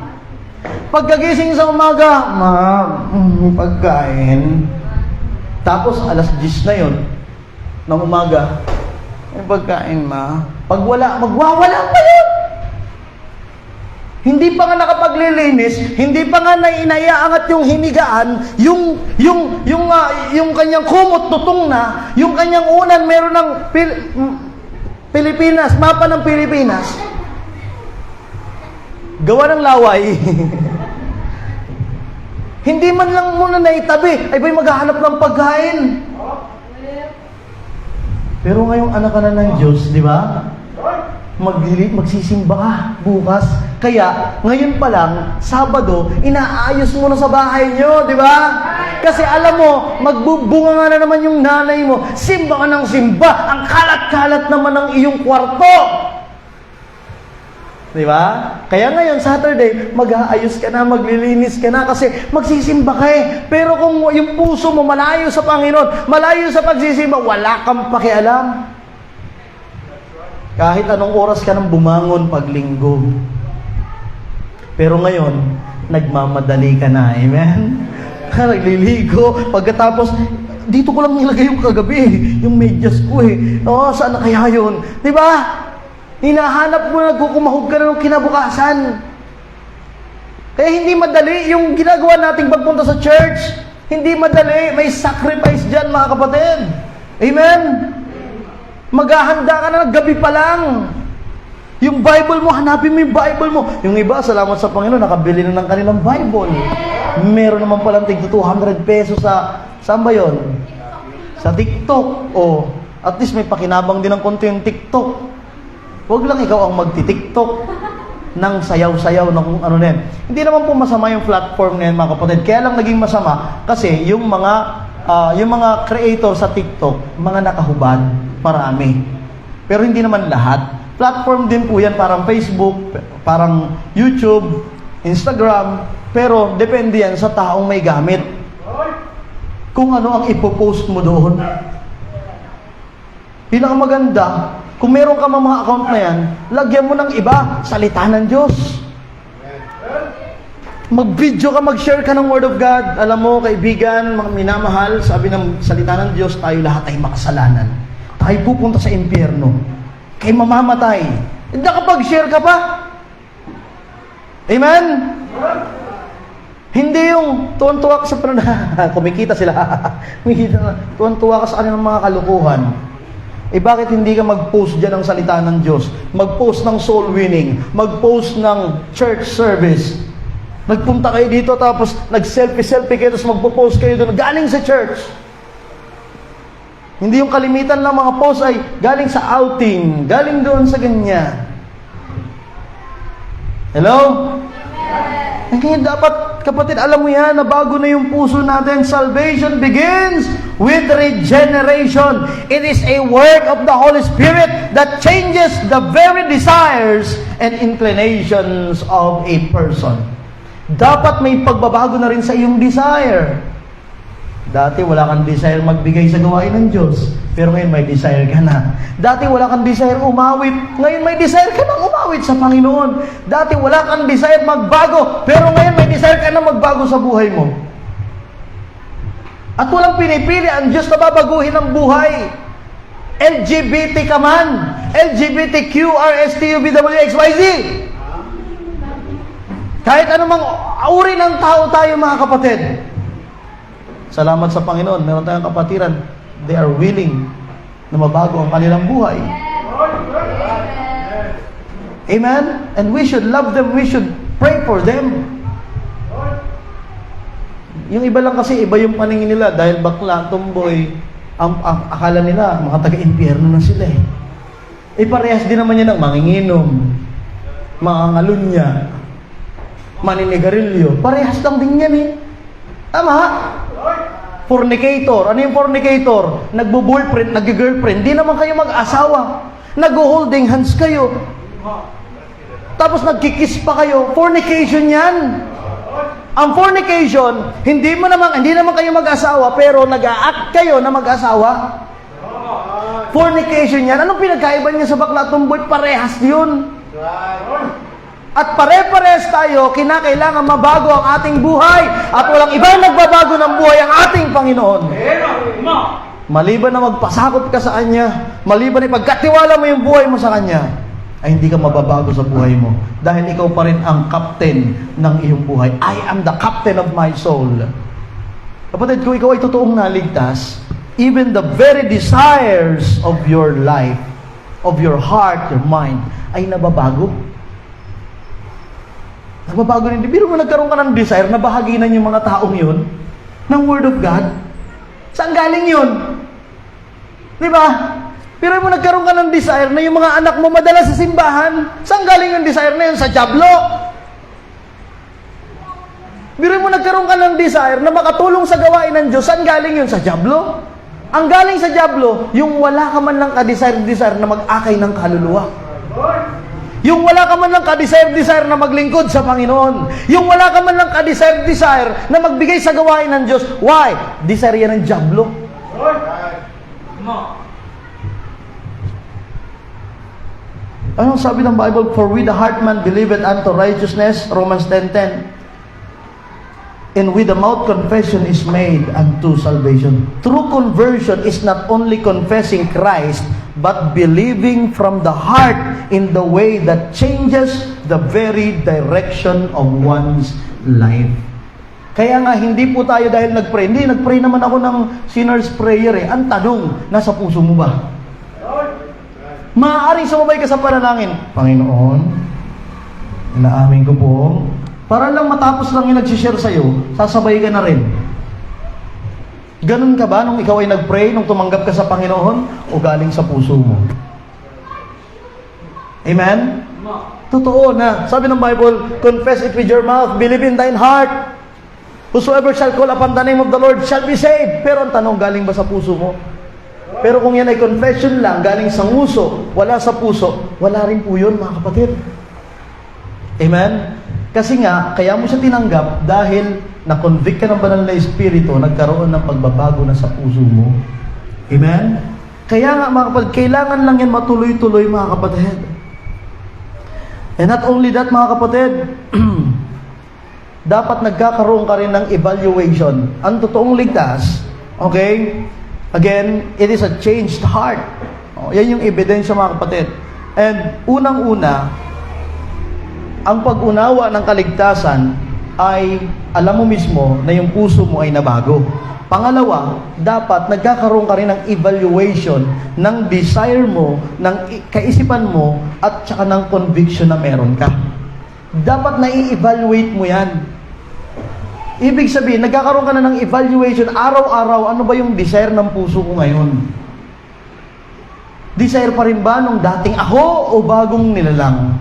Pagkagising sa umaga, pagkain. Tapos, alas 10 na yun. Ng umaga, may pagkain Pag wala, magwawala pa yun. Hindi pa nga nakapaglilinis, hindi pa nga naiaangat yung hinigaan, yung kanyang kumot tutong na, yung kanyang unan meron ng Pilipinas, mapa ng Pilipinas. Gawa ng laway. Hindi man lang muna naitabi, ay ba'y maghahanap ng pagkain. Pero ngayong anak ka na ng Diyos, di ba? Magsisimba ka bukas. Kaya, ngayon pa lang, Sabado, inaayos mo na sa bahay nyo, di ba? Kasi alam mo, magbubunga nga na naman yung nanay mo. Simba ka ng simba. Ang kalat-kalat naman ng iyong kwarto. Di ba? Kaya ngayon, Saturday, mag-aayos ka na, maglilinis ka na kasi magsisimba ka eh. Pero kung yung puso mo malayo sa Panginoon, malayo sa pagsisimba, wala kang pakialam. Kahit anong oras ka nang bumangon pag linggo. Pero ngayon, nagmamadali ka na. Amen? Nagliligo. Pagkatapos, dito ko lang nilagay yung kagabi, yung medyas ko eh. Saan na kaya yun? Di ba? Hinahanap mo, nagkukumahog ka na ng kinabukasan. Kaya hindi madali yung ginagawa nating pagpunta sa church. Hindi madali. May sacrifice dyan, mga kapatid. Amen? Maghahanda ka na gabi pa lang. Yung Bible mo, hanapin mo yung Bible mo. Yung iba, salamat sa Panginoon, nakabili na ng kanilang Bible. Meron naman palang tig 200 pesos saan ba yun? Sa TikTok. O, at least may pakinabang din ng konti yung TikTok. Huwag lang ikaw ang magti-TikTok ng sayaw-sayaw na kung ano na yan. Hindi naman po masama yung platform na yan, mga kapatid. Kaya lang naging masama kasi yung mga creator sa TikTok, mga nakahubad, marami. Pero hindi naman lahat. Platform din po yan, parang Facebook, parang YouTube, Instagram, pero depende yan sa taong may gamit. Kung ano ang ipopost mo doon. Pinakamaganda, kung meron ka mga account na yan, lagyan mo ng iba, salita ng Diyos. Mag-video ka, mag-share ka ng Word of God. Alam mo, kaibigan, mga minamahal, sabi ng salita ng Diyos, tayo lahat ay makasalanan. Tayo pupunta sa impyerno. Kay mamamatay. Nakapag-share ka pa? Amen? Hindi yung tuwan-tuwa ka sa kumikita sila. Tuwan-tuwa ka sa kanilang mga kalukuhan. Bakit hindi ka mag-post dyan ng salita ng Diyos? Mag-post ng soul winning. Mag-post ng church service. Nagpunta kayo dito tapos nag-selfie kayo tapos magpo-post kayo doon galing sa church. Hindi yung kalimitan ng mga post ay galing sa outing, galing doon sa ganyan. Hello? Kaya dapat, kapatid, alam mo yan na bago na yung puso natin. Salvation begins with regeneration. It is a work of the Holy Spirit that changes the very desires and inclinations of a person. Dapat may pagbabago na rin sa iyong desire. Dati wala kang desire magbigay sa gawain ng Diyos, pero ngayon may desire ka na. Dati wala kang desire umawit, ngayon may desire ka na umawit sa Panginoon. Dati wala kang desire magbago, pero ngayon may desire ka na magbago sa buhay mo. At walang pinipili ang Diyos na babaguhin ang buhay. LGBT ka man, LGBTQ, RSTUVWXYZ. Kahit anumang uri ng tao tayo, mga kapatid. Salamat sa Panginoon, meron tayong kapatiran. They are willing na mabago ang kanilang buhay. Amen? And we should love them, we should pray for them. Yung iba lang kasi, iba yung paningin nila dahil bakla, tomboy, ang akala nila, mga taga-impyerno na sila eh. Parehas din naman yan ng manginginom, mga ngalunya, maninigarilyo. Parehas lang din yan eh. Tama? Fornicator. Ano yung fornicator? Nagbo-boyfriend, nag-girlfriend. Di naman kayo mag-asawa. Nag-holding hands kayo. Tapos nagkikiss pa kayo. Fornication yan. Ang fornication, hindi naman kayo mag-asawa, pero nag-a-act kayo na mag-asawa. Fornication yan. Anong pinagkaiba niya sa bakla tumboy? Parehas yun. At pare-pares tayo, kinakailangan mabago ang ating buhay. At walang ibang nagbabago ng buhay ang ating Panginoon. Maliban na magpasakop ka sa Kanya, maliban na ipagkatiwala mo yung buhay mo sa Kanya, ay hindi ka mababago sa buhay mo. Dahil ikaw pa rin ang captain ng iyong buhay. I am the captain of my soul. Kapatid, kung ikaw ay totoong naligtas, even the very desires of your life, of your heart, your mind, ay nababago. Nababago rin. Biro mo nagkaroon ka ng desire na bahaginan yung mga taong yun ng Word of God. Saan galing yun? Di ba? Biro mo nagkaroon ka ng desire na yung mga anak mo madala sa simbahan. Saan galing yung desire na yun? Sa jablo. Biro mo nagkaroon ka ng desire na makatulong sa gawain ng Diyos. Saan galing yun? Sa jablo. Ang galing sa jablo, yung wala ka man lang ka-desire na mag-akay ng kaluluwa. Yung wala ka man lang ka-desire na maglingkod sa Panginoon. Yung wala ka man lang ka-desire na magbigay sa gawain ng Diyos. Why? Desire yan ng jablo. Anong sabi ng Bible? For with the heart man believeth unto righteousness, Romans 10:10. And with the mouth confession is made unto salvation. True conversion is not only confessing Christ, but believing from the heart in the way that changes the very direction of one's life. Kaya nga, hindi po tayo dahil nag-pray. Hindi, nag-pray naman ako ng sinner's prayer eh. Ang tanong, nasa puso mo ba? Maaaring sumabay ka sa panalangin, Panginoon, inaamin ko po, para lang matapos lang yung nagsishare sa'yo, sasabay ka na rin. Ganun ka ba nung ikaw ay nag-pray, nung tumanggap ka sa Panginoon, o galing sa puso mo? Amen? Totoo na. Sabi ng Bible, confess it with your mouth, believe in thine heart. Whosoever shall call upon the name of the Lord shall be saved. Pero ang tanong, galing ba sa puso mo? Pero kung yan ay confession lang, galing sa nguso, wala sa puso, wala rin po yun, mga kapatid. Amen? Kasi nga, kaya mo siya tinanggap dahil na-convict ka ng banal na Espiritu, nagkaroon ng pagbabago na sa puso mo. Amen? Kaya nga, mga kapatid, kailangan lang yan matuloy-tuloy, mga kapatid. And not only that, mga kapatid, dapat nagkakaroon ka rin ng evaluation. Ang totoong ligtas, okay? Again, it is a changed heart. Yan yung ebidensya, mga kapatid. And unang-una, ang pag-unawa ng kaligtasan ay alam mo mismo na yung puso mo ay nabago. Pangalawa, dapat nagkakaroon ka rin ng evaluation ng desire mo, ng kaisipan mo, at saka ng conviction na meron ka. Dapat na-i-evaluate mo yan. Ibig sabihin, nagkakaroon ka na ng evaluation araw-araw, ano ba yung desire ng puso ko ngayon? Desire pa rin ba nung dating ako o bagong nilalang?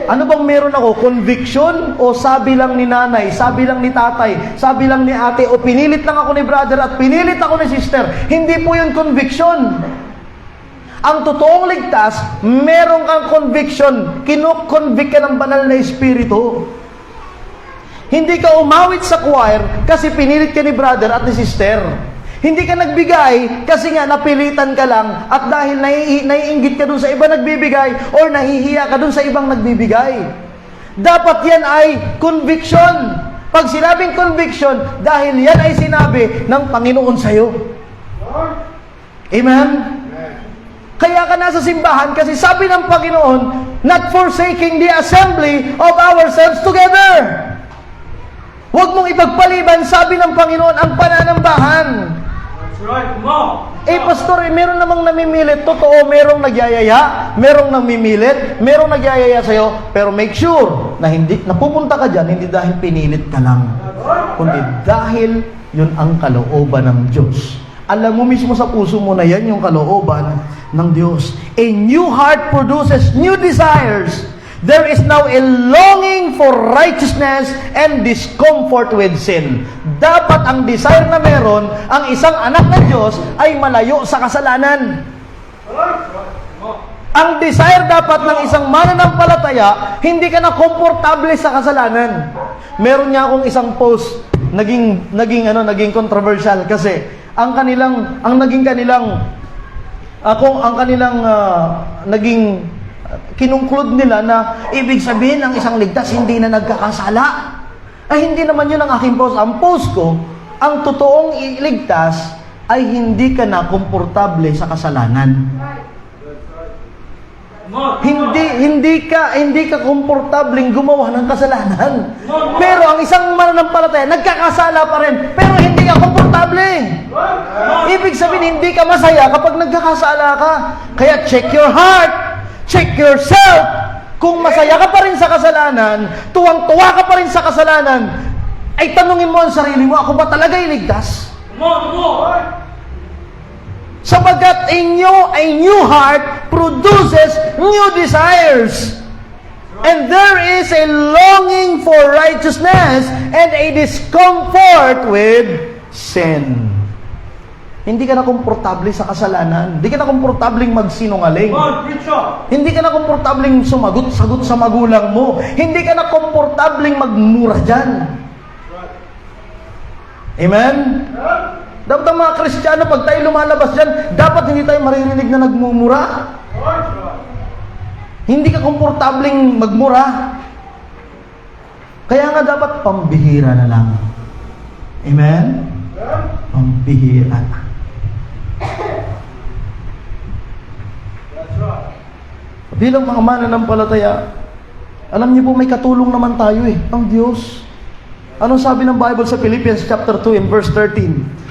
Ano bang meron ako? Conviction? O sabi lang ni nanay, sabi lang ni tatay, sabi lang ni ate, o pinilit lang ako ni brother at pinilit ako ni sister? Hindi po yun conviction. Ang totoong ligtas, meron kang conviction. Kinu-convict ka ng banal na Espiritu. Hindi ka umawit sa choir kasi pinilit ka ni brother at ni sister. Hindi ka nagbigay kasi nga napilitan ka lang at dahil naiinggit ka dun sa iba nagbibigay or nahihiya ka dun sa ibang nagbibigay. Dapat yan ay conviction. Pag sinabing conviction, dahil yan ay sinabi ng Panginoon sa'yo. Amen? Kaya ka nasa simbahan kasi sabi ng Panginoon, not forsaking the assembly of ourselves together. Huwag mong ipagpaliban, sabi ng Panginoon, ang pananambahan. Right, come on. Pastor, meron namang namimilit. Totoo, merong nagyayaya, merong namimilit, merong nagyayaya sa'yo, pero make sure na hindi, napupunta ka dyan, hindi dahil pinilit ka lang, kundi dahil yun ang kalooban ng Diyos. Alam mo mismo sa puso mo na yan yung kalooban ng Diyos. A new heart produces new desires. There is now a longing for righteousness and discomfort with sin. Dapat ang desire na meron, ang isang anak ng Diyos ay malayo sa kasalanan. Ang desire dapat ng isang mananampalataya, hindi ka na komportable sa kasalanan. Meron niya akong isang post, naging controversial kasi ang naging kinungklud nila na ibig sabihin ng isang ligtas hindi na nagkakasala. Ay hindi naman yun ang aking post. Ang post ko, ang totoong ligtas ay hindi ka na komportable sa kasalanan. Hindi ka komportableng gumawa ng kasalanan. Pero ang isang mananampalataya, nagkakasala pa rin, pero hindi ka komportable. Ibig sabihin, hindi ka masaya kapag nagkakasala ka. Kaya check your heart. Check yourself. Kung masaya ka pa rin sa kasalanan, tuwang-tuwa ka pa rin sa kasalanan, ay tanungin mo ang sarili mo, ako ba talaga iligtas? Sapagkat a new heart produces new desires. And there is a longing for righteousness and a discomfort with sin. Hindi ka na komportable sa kasalanan. Hindi ka na komportableng magsinungaling. Hindi ka na komportableng sumagot-sagot sa magulang mo. Hindi ka na komportableng magmura dyan. Amen? Dapat ang mga Kristiyano, pag tayo lumalabas dyan, dapat hindi tayo maririnig na nagmumura. Hindi ka komportableng magmura. Kaya nga dapat pambihira na lang. Amen? Pambihira. Bilang mga mananampalataya, alam niyo po may katulong naman tayo ang Diyos. Anong sabi ng Bible sa Philippians chapter 2 and verse 13?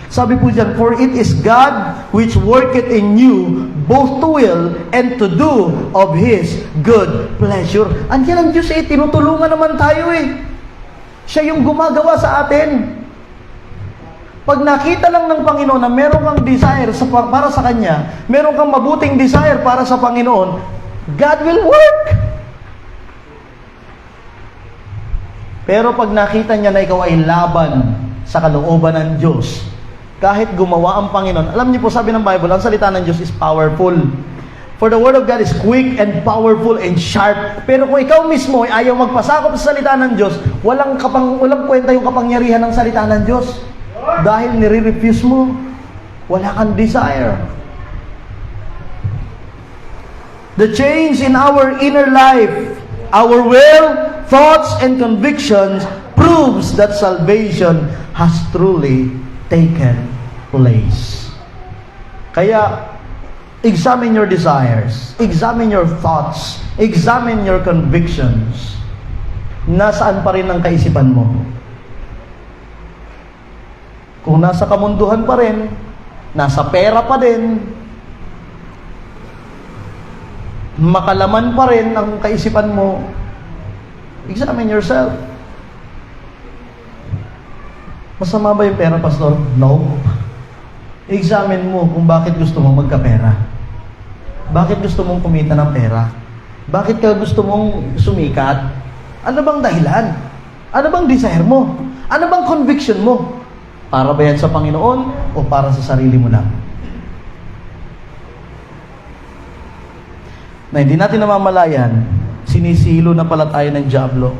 Sabi po dyan, for it is God which worketh in you both to will and to do of His good pleasure. Andiyan ang Diyos tinutulungan naman tayo Siya yung gumagawa sa atin. Pag nakita lang ng Panginoon na meron kang desire para sa Kanya, meron kang mabuting desire para sa Panginoon, God will work. Pero pag nakita niya na ikaw ay laban sa kalooban ng Diyos, kahit gumawa ang Panginoon, alam niyo po, sabi ng Bible, ang salita ng Diyos is powerful. For the word of God is quick and powerful and sharp. Pero kung ikaw mismo ay ayaw magpasakop sa salita ng Diyos, walang kwenta yung kapangyarihan ng salita ng Diyos. Dahil nire-refuse mo, wala kang desire. The change in our inner life, our will, thoughts, and convictions proves that salvation has truly taken place. Kaya, examine your desires, examine your thoughts, examine your convictions. Nasaan pa rin ang kaisipan mo? Kung nasa kamunduhan pa rin, nasa pera pa din, makalaman pa rin ang kaisipan mo, examine yourself. Masama ba yung pera, Pastor? No. Examine mo kung bakit gusto mong magkapera. Bakit gusto mong kumita ng pera? Bakit ka gusto mong sumikat? Ano bang dahilan? Ano bang desire mo? Ano bang conviction mo? Para ba yan sa Panginoon o para sa sarili mo lang? Na hindi natin namamalayan, sinisilo na pala tayo ng dyablo.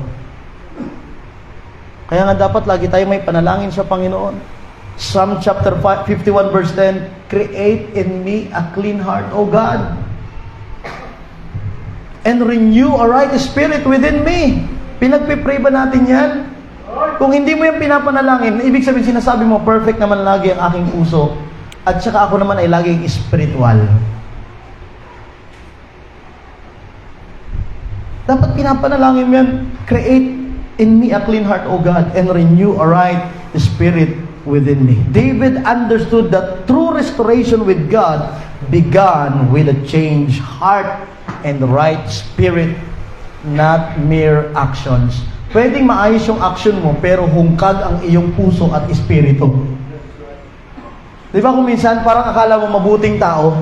Kaya nga dapat lagi tayo may panalangin sa Panginoon. Psalm chapter 51 verse 10, create in me a clean heart, O God, and renew a right spirit within me. Pinagpipray ba natin yan? Kung hindi mo yung pinapanalangin, ibig sabihin sinasabi mo, perfect naman lagi ang aking puso, at saka ako naman ay laging spiritual. Dapat pinapanalangin mo yan, create in me a clean heart, O God, and renew a right spirit within me. David understood that true restoration with God began with a changed heart and right spirit, not mere actions. Pwedeng maayos yung action mo, pero hungkag ang iyong puso at espiritu. Di ba kung minsan, parang akala mo mabuting tao?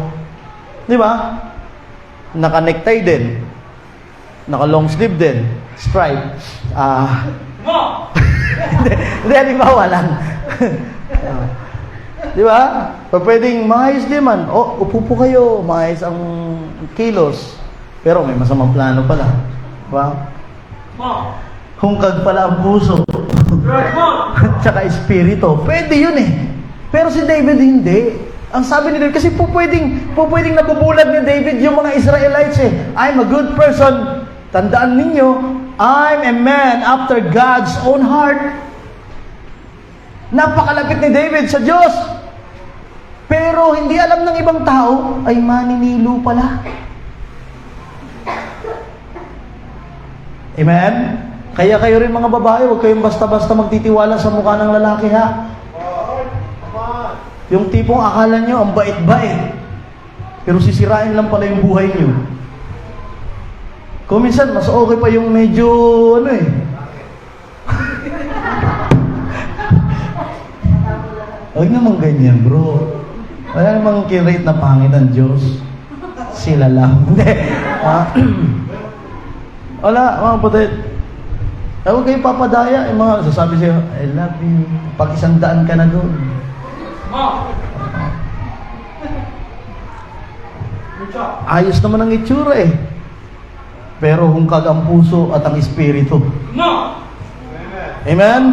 Di ba? Naka-necktie din. Naka-long sleeve din. Stripe. Hindi, halimbawa lang. Di ba? Pwedeng maayos din man. Upo po kayo, maayos ang kilos. Pero may masamang plano pala. Di ba? Hungkag pala ang puso. Tsaka espiritu. Pwede yun Pero si David hindi. Ang sabi ni David, kasi po pwedeng nabubulag ni David yung mga Israelites I'm a good person. Tandaan ninyo, I'm a man after God's own heart. Napakalapit ni David sa Diyos. Pero hindi alam ng ibang tao, ay maninilo pala. Amen? Kaya kayo rin mga babae, huwag kayong basta-basta magtitiwala sa mukha ng lalaki Yung tipong akala nyo, ang bait-bait. Pero sisirain lang pala yung buhay nyo. Kung minsan, mas okay pa yung medyo, Huwag naman ganyan, bro. Wala namang kirate na pangit ang Diyos. Sila lang. Hindi. Wala, mga kapatid. Huwag kayo papadaya. Yung mga sasabi sa'yo, I love you. Pag 100 ka na doon. Ayos naman ang itsura Pero hungkag ang puso at ang espiritu. Amen?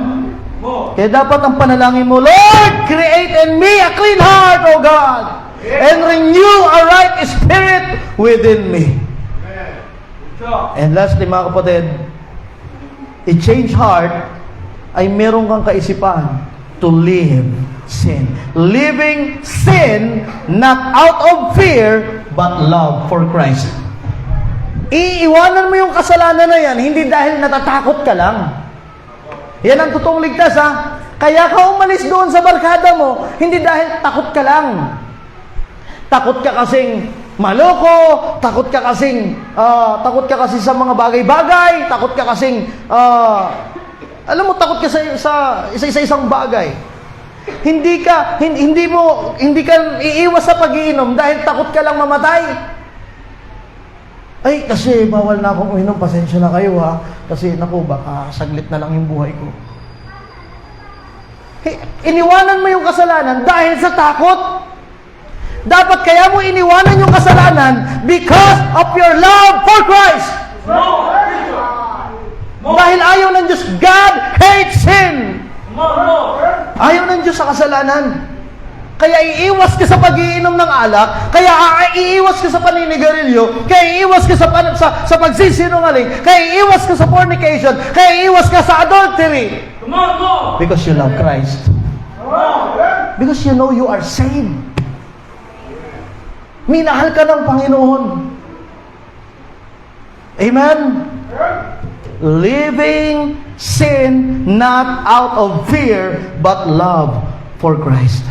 Kaya dapat ang panalangin mo, Lord, create in me a clean heart, O God, and renew a right spirit within me. And lastly, mga kapatid, a changed heart ay meron kang kaisipan to live sin. Living sin not out of fear, but love for Christ. Iiwanan mo yung kasalanan na yan, hindi dahil natatakot ka lang. Yan ang totoong ligtas Kaya ka umalis doon sa barkada mo, hindi dahil takot ka lang. Takot ka kasing maloko, takot ka kasi sa mga bagay-bagay, takot ka kasing, alam mo, takot ka sa isa-isang bagay. Hindi ka iiwas sa pag-iinom dahil takot ka lang mamatay. Ay, kasi bawal na akong uminom, pasensya na kayo ha. Kasi naku, baka saglit na lang yung buhay ko. Iniwanan mo yung kasalanan dahil sa takot. Dapat kaya mo iniwanan yung kasalanan because of your love for Christ. Dahil ayaw ng Diyos. God hates sin. Ayaw ng Diyos sa kasalanan. Kaya iiwas ka sa pag-iinom ng alak, kaya iiwas ka sa paninigarilyo, kaya iiwas ka sa pagsisinungaling, kaya iiwas ka sa fornication, kaya iiwas ka sa adultery. Because you love Christ. Because you know you are saved. Minahal ka ng Panginoon. Amen? Living sin not out of fear, but love for Christ.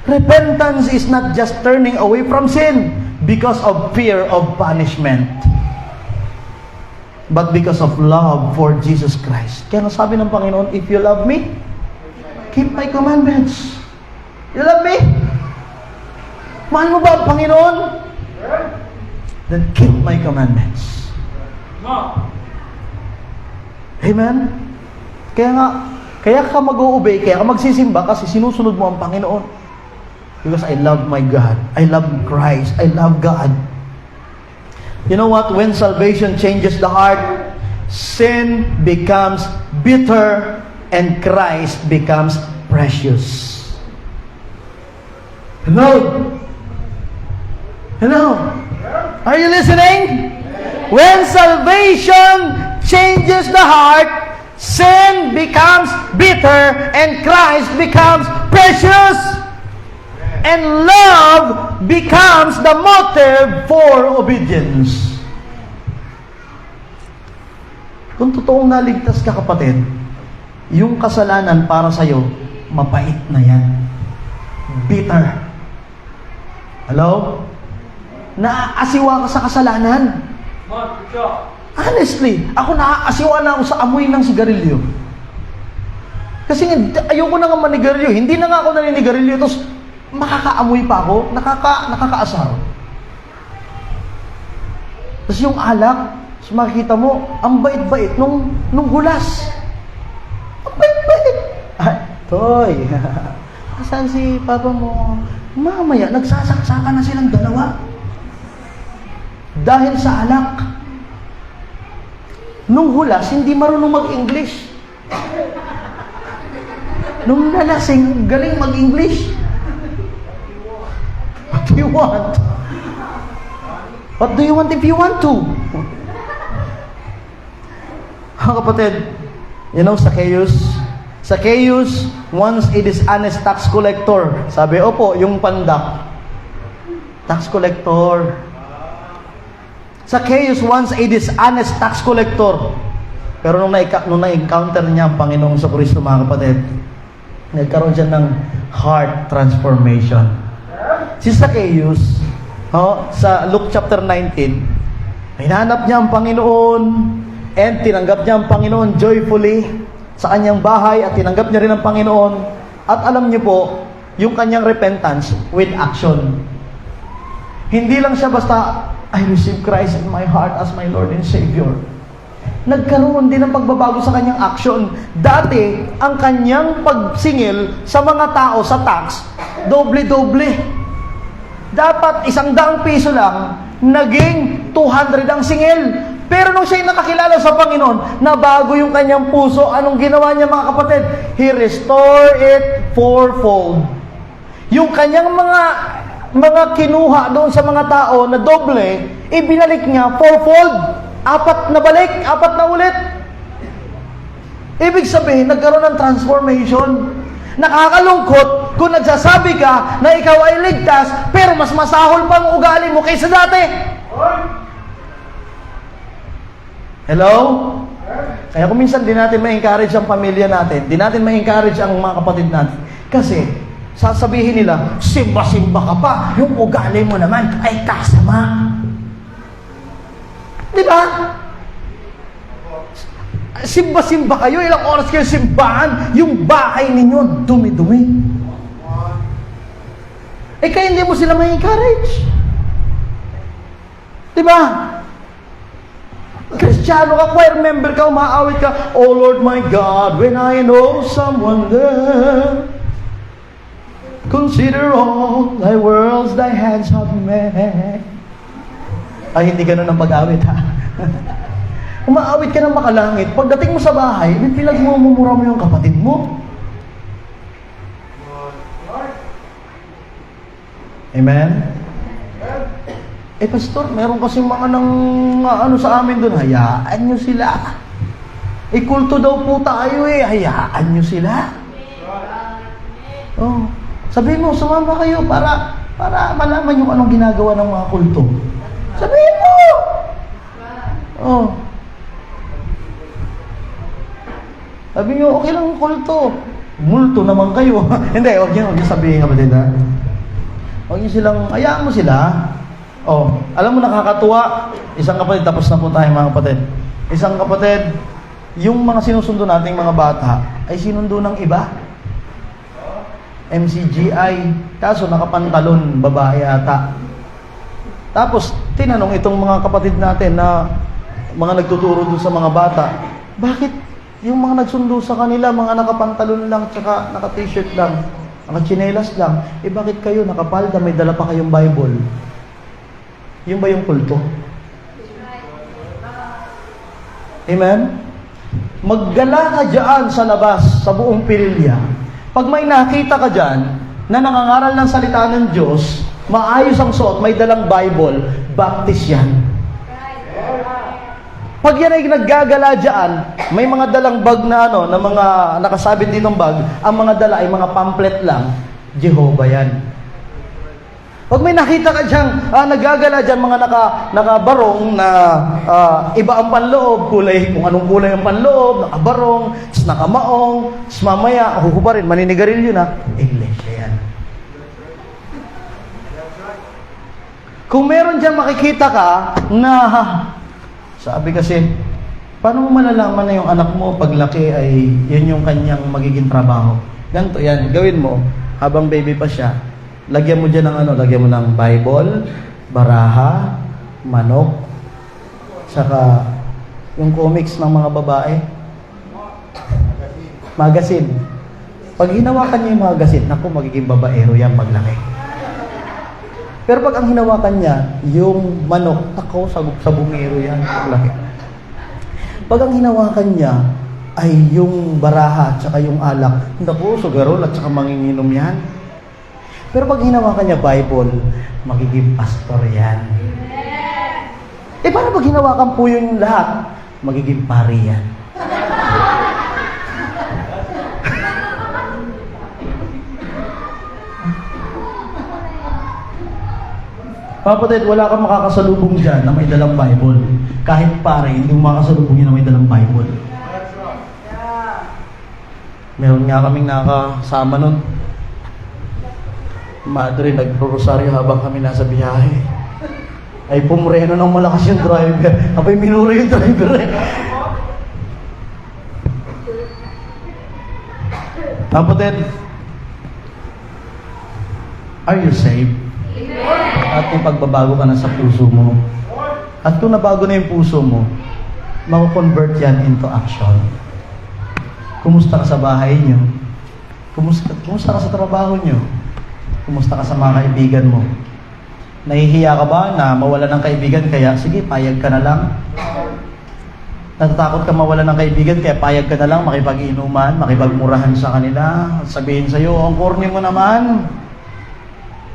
Repentance is not just turning away from sin because of fear of punishment, but because of love for Jesus Christ. Kaya sabi ng Panginoon, if you love me, keep my commandments. You love me? Mahal mo ba ang Panginoon? Then keep my commandments. Amen? Kaya ka mag-o-obey, kaya ka magsisimba kasi sinusunod mo ang Panginoon. Because I love my God. I love Christ. I love God. You know what? When salvation changes the heart, sin becomes bitter and Christ becomes precious. Hello? Hello? Are you listening? When salvation changes the heart, sin becomes bitter and Christ becomes precious. And love becomes the motive for obedience. Kung totoong naligtas ka, kapatid, yung kasalanan para sa'yo, mapait na yan. Bitter. Hello? Naaasiwa ka sa kasalanan. Honestly, ako naaasiwa na ako sa amoy ng sigarilyo. Kasi ayoko na nga manigarilyo. Hindi na nga ako naninigarilyo. Tapos, makakaamoy pa ako, nakakaasar. Tapos yung alak, so makikita mo, ang bait-bait nung hulas. Ang bait-bait. Ay, Toy, asan si papa mo? Mamaya, nagsasaksakan na silang dalawa. Dahil sa alak. Nung hulas, hindi marunong mag-English. Nung nalasing, galing mag-English. What do you want? What do you want if you want to? Mga kapatid, you know Zacchaeus, once a dishonest tax collector. Sabi, opo, yung pandak. Tax collector. Zacchaeus, once a dishonest tax collector. Pero nung na-encounter niya ang Panginoong Kristo, mga kapatid, nagkaroon siya ng heart transformation. Si Zacchaeus, sa Luke chapter 19, hinanap niya ang Panginoon and tinanggap niya ang Panginoon joyfully sa kanyang bahay at tinanggap niya rin ang Panginoon. At alam niyo po, yung kanyang repentance with action. Hindi lang siya basta, I receive Christ in my heart as my Lord and Savior. Nagkaroon din ng pagbabago sa kanyang action. Dati, ang kanyang pagsingil sa mga tao sa tax, doble-doble. Dapat 100 piso lang, naging 200 ang singil. Pero nung siya'y nakakilala sa Panginoon, nabago yung kanyang puso. Anong ginawa niya, mga kapatid? He restored it fourfold. Yung kanyang mga kinuha doon sa mga tao na doble, ibinalik niya fourfold. 4 na balik, 4 na ulit. Ibig sabihin, nagkaroon ng transformation. Nakakalungkot kung nagsasabi ka na ikaw ay ligtas, pero mas masahol pa ang ugali mo kaysa dati. Hello? Kaya kung minsan di natin ma-encourage ang pamilya natin, di natin ma-encourage ang mga kapatid natin. Kasi, sasabihin nila, simba-simba ka pa, yung ugali mo naman ay kasama. Di ba? Simba-simba kayo, ilang oras kayo simbahan, yung bahay ninyo, dumi-dumi. Eh kaya hindi mo sila ma-encourage. Di ba? Kristiyano ka, choir member ka, umaawit ka, oh Lord my God, when I know someone there, consider all thy worlds thy hands have made. Ay, hindi ganun ang pag-awit, ha? Umaawit ka ng makalangit. Pagdating mo sa bahay, pinagmumura mo yung kapatid mo. Amen? Eh, pastor, meron kasi mga ano sa amin doon. Hayaan nyo sila. Eh, kulto daw po tayo eh. Hayaan nyo sila. Oh. Sabihin mo, sumama kayo para malaman nyo anong ginagawa ng mga kulto. Sabihin mo! Oh. Sabi nyo, okay lang kulto. Multo naman kayo. Hindi, huwag nyo sabihin kapatid, ha? Huwag nyo silang, hayaan mo sila. Oh, alam mo nakakatuwa, isang kapatid, tapos na po tayo mga kapatid. Isang kapatid, yung mga sinusundo nating mga bata, ay sinundo ng iba. MCGI, kaso nakapantalon, babae ata. Tapos, tinanong itong mga kapatid natin na mga nagtuturo dun sa mga bata, bakit yung mga nagsundo sa kanila, mga nakapantalon lang, tsaka naka-t-shirt lang, naka-chinelas lang, eh bakit kayo nakapalda, may dala pa kayong Bible? Yung ba yung kulto? Amen? Maggala ka dyan sa labas, sa buong Pililya. Pag may nakita ka dyan, na nangangaral ng salita ng Diyos, maayos ang suot, may dalang Bible, baptist yan. Pag yan ay naggagala dyan, may mga dalang bag na na mga nakasabit ditong bag, ang mga dala ay mga pamphlet lang, Jehovah yan. Pag may nakita ka dyan, naggagala dyan, mga nakabarong na iba ang panloob, kulay, kung anong kulay ang panloob, nakabarong, nakamaong, mamaya, huhubarin, maninigarilyo na, iglesia yan. Kung meron dyan makikita ka na, sabi kasi, paano mo malalaman na yung anak mo paglaki ay yun yung kanyang magiging trabaho? Ganito yan, gawin mo, habang baby pa siya, lagyan mo dyan ng lagyan mo ng Bible, baraha, manok, saka yung comics ng mga babae, magazine. Pag hinawakan niya yung magazine, naku, magiging babaero yan paglaki. Pero pag ang hinawakan niya, yung manok, ako, sabungero yan, laki. Pag ang hinawakan niya, ay yung baraha at saka yung alak, naku, sugarol at saka manginginom yan. Pero pag hinawakan niya Bible, magiging pastor yan. Eh, paano pag hinawakan po yung lahat? Magiging pari yan. Kapatid, wala kang makakasalubong dyan na may dalang Bible. Kahit pare, hindi mo makakasalubong yun na may dalang Bible. Meron nga kaming nakasama nun. Madre, nagro-rosaryo habang kami nasa biyahe. Ay pumreno ng malakas yung driver. Abay, minuro yung driver eh. Kapatid, are you saved? At kung pagbabago ka na sa puso mo, at kung nabago na yung puso mo, mako-convert yan into action. Kumusta ka sa bahay nyo? Kumusta ka sa trabaho nyo? Kumusta ka sa mga kaibigan mo? Nahihiya ka ba na mawala ng kaibigan kaya sige, payag ka na lang? Natatakot ka mawala ng kaibigan kaya payag ka na lang makipag-inuman, makipagmurahan sa kanila, sabihin sa'yo, ang corny mo naman.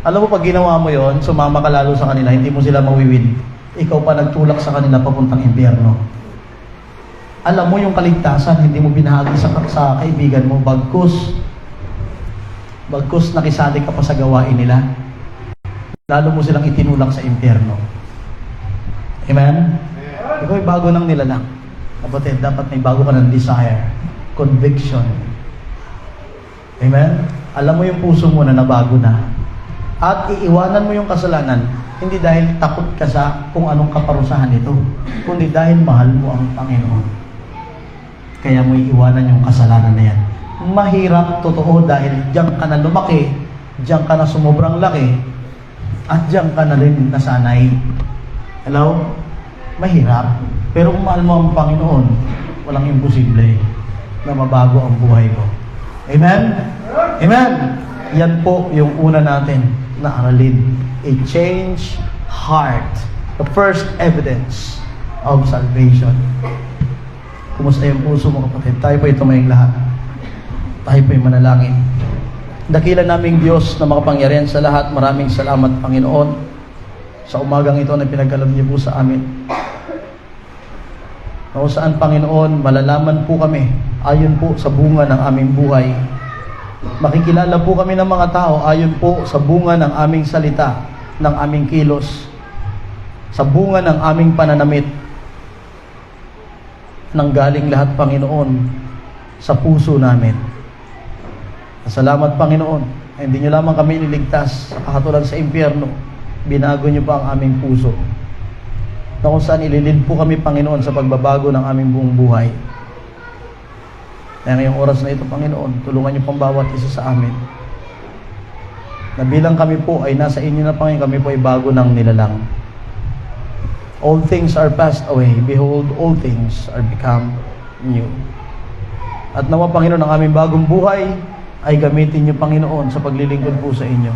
Alam mo, pag ginawa mo yon, sumama ka lalo sa kanila, hindi mo sila mawiwin. Ikaw pa nagtulak sa kanila papuntang impyerno. Alam mo yung kaligtasan, hindi mo binahagi sa kaibigan mo, bagkus nakisali ka pa sa gawain nila. Lalo mo silang itinulak sa impyerno. Amen? Ikaw ay bago ng nilalang. Kapatid, dapat may bago ka ng desire, conviction. Amen? Alam mo yung puso mo na nabago na. At iiwanan mo yung kasalanan, hindi dahil takot ka sa kung anong kaparusahan ito, kundi dahil mahal mo ang Panginoon. Kaya mo iiwanan yung kasalanan na yan. Mahirap, totoo, dahil diyan ka na lumaki, diyan ka na sumubrang laki, at diyan ka na rin nasanay. Hello? Mahirap. Pero kung mahal mo ang Panginoon, walang imposible na mabago ang buhay ko. Amen? Amen? Yan po yung una natin na aralin. A changed heart. The first evidence of salvation. Kumusta yung puso mo, kapatid? Tayo po tumayong lahat. Tayo po yung manalangin. Dakila naming Diyos na makapangyarihan sa lahat. Maraming salamat, Panginoon, sa umagang ito na pinagkaloob niyo po sa amin. Kung saan, Panginoon, malalaman po kami ayon po sa bunga ng aming buhay. Makikilala po kami ng mga tao ayon po sa bunga ng aming salita, ng aming kilos, sa bunga ng aming pananamit. Nanggaling lahat, Panginoon, sa puso namin. Salamat, Panginoon. Hindi nyo lamang kami niligtas sa kahatulan sa impyerno. Binago nyo pa ang aming puso. Na kung saan ililid po kami, Panginoon, sa pagbabago ng aming buong buhay. Kaya ngayong oras na ito, Panginoon, tulungan niyo pang bawat isa sa amin. Na bilang kami po ay nasa inyo na, Panginoon, kami po ay bago ng nilalang. All things are passed away. Behold, all things are become new. At nawa, Panginoon, ang aming bagong buhay ay gamitin niyo, Panginoon, sa paglilingkod po sa inyo.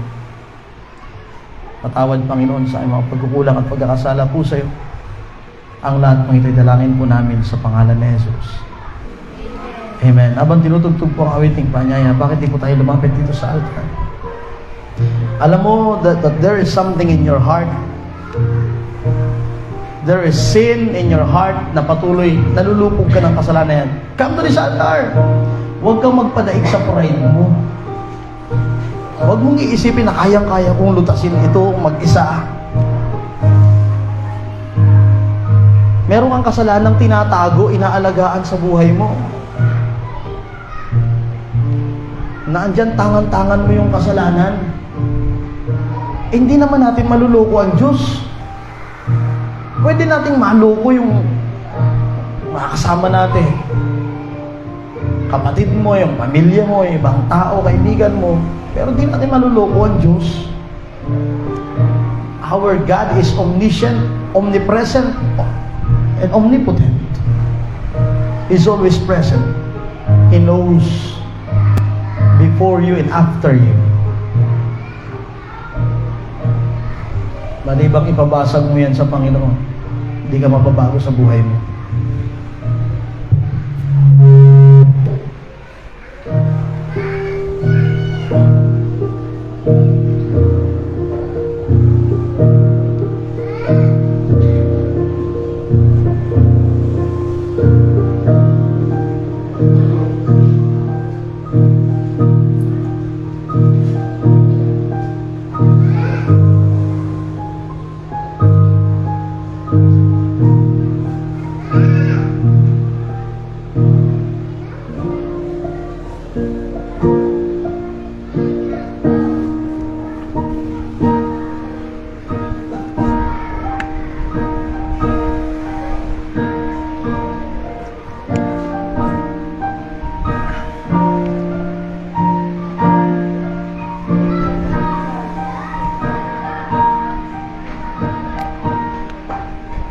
Patawad, Panginoon, sa aming mga pagkukulang at pagkakasala po sa iyo. Ang lahat ng ito'y dalangin po namin sa pangalan ni Jesus. Amen. Habang tinutugtog po ang awiting panyaya, bakit di po tayo lumapit dito sa altar? Alam mo that there is something in your heart. There is sin in your heart na patuloy nalulupog ka ng kasalanan yan. Come to this altar. Huwag kang magpadaig sa pride mo. Huwag mong iisipin na kayang-kaya kong lutasin ito mag-isa. Meron kang kasalanang tinatago, inaalagaan sa buhay mo. Naandyan tangan-tangan mo yung kasalanan. Hindi naman natin maluloko ang Diyos. Pwede nating maloko yung mga kasama natin. Kapatid mo, yung pamilya mo, yung ibang tao, kaibigan mo. Pero hindi natin maluloko ang Diyos. Our God is omniscient, omnipresent, and omnipotent. He's always present. He knows before you and after you. Malibang ipabasag mo yan sa Panginoon, hindi ka mababago sa buhay mo.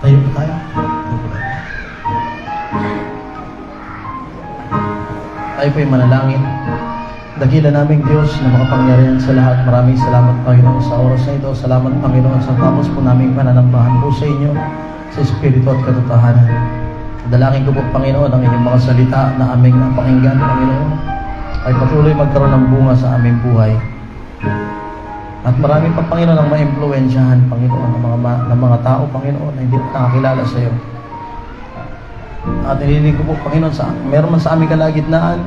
Tayo po tayo. Tayo po yung manalangin. Dakila naming Diyos na makapangyarihan sa lahat. Maraming salamat, Panginoon, sa oras na ito. Salamat, Panginoon, sa tapos po naming pananambahan po sa inyo, sa Espiritu at katotohanan. Dalangin ko po, Panginoon, ang inyong mga salita na aming napakinggan, Panginoon, ay patuloy magkaroon ng bunga sa aming buhay. At marami pa, Panginoon, ang ma-impluensyahan, Panginoon, ng mga tao, Panginoon, na hindi nakakilala sa iyo. At nililig ko po, Panginoon, meron man sa aming kalagitnaan,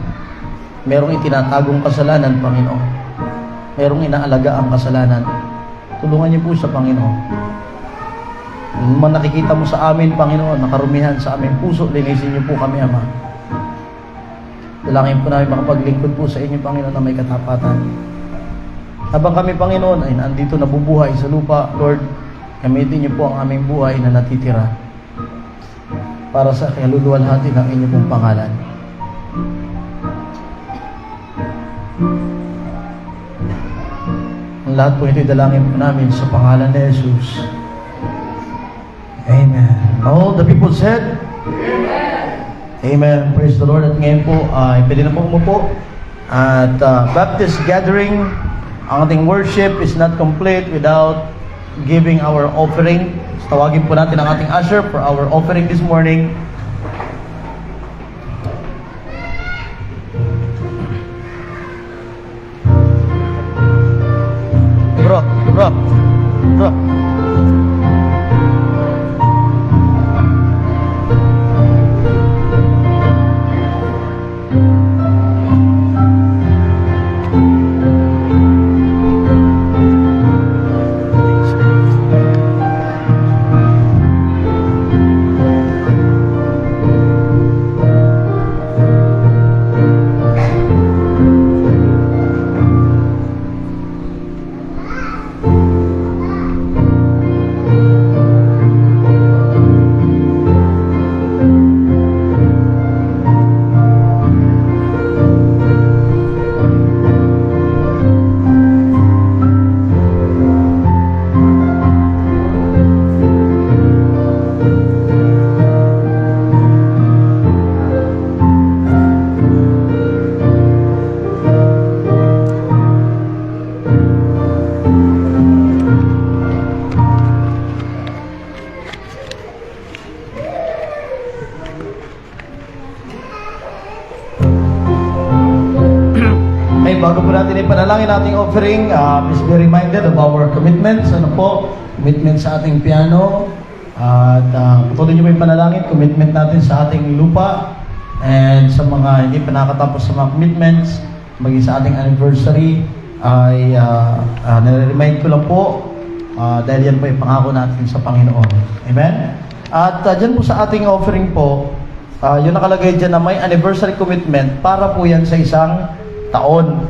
merong itinatagong kasalanan, Panginoon. Merong inaalaga ang kasalanan. Tulungan niyo po sa Panginoon. Ano man nakikita mo sa amin, Panginoon, nakarumihan sa aming puso, linisin niyo po kami, Ama. Dalangin po namin makapaglingkod po sa inyo, Panginoon, na may katapatan. Habang kami, Panginoon, ay nandito nabubuhay sa lupa, Lord, gamitin niyo po ang aming buhay na natitira para sa kaluluwalhati ng inyong pong pangalan. Ang lahat po ito'y dalangin po namin sa pangalan ni Jesus. Amen. All the people said? Amen. Praise the Lord. At ngayon po, pwede na po umupo. At Baptist gathering, ang ating worship is not complete without giving our offering. So, tawagin po natin ang ating usher for our offering this morning. Bro. Bago po natin ipanalangin ating offering, please be reminded of our commitments. Ano po? Commitment sa ating piano. At patuloy niyo po yung panalangin, commitment natin sa ating lupa. And sa mga hindi pa nakatapos sa mga commitments, maging sa ating anniversary, ay nare-remind ko lang po dahil yan po yung pangako natin sa Panginoon. Amen? At dyan po sa ating offering po, yung nakalagay dyan na may anniversary commitment, para po yan sa isang taon.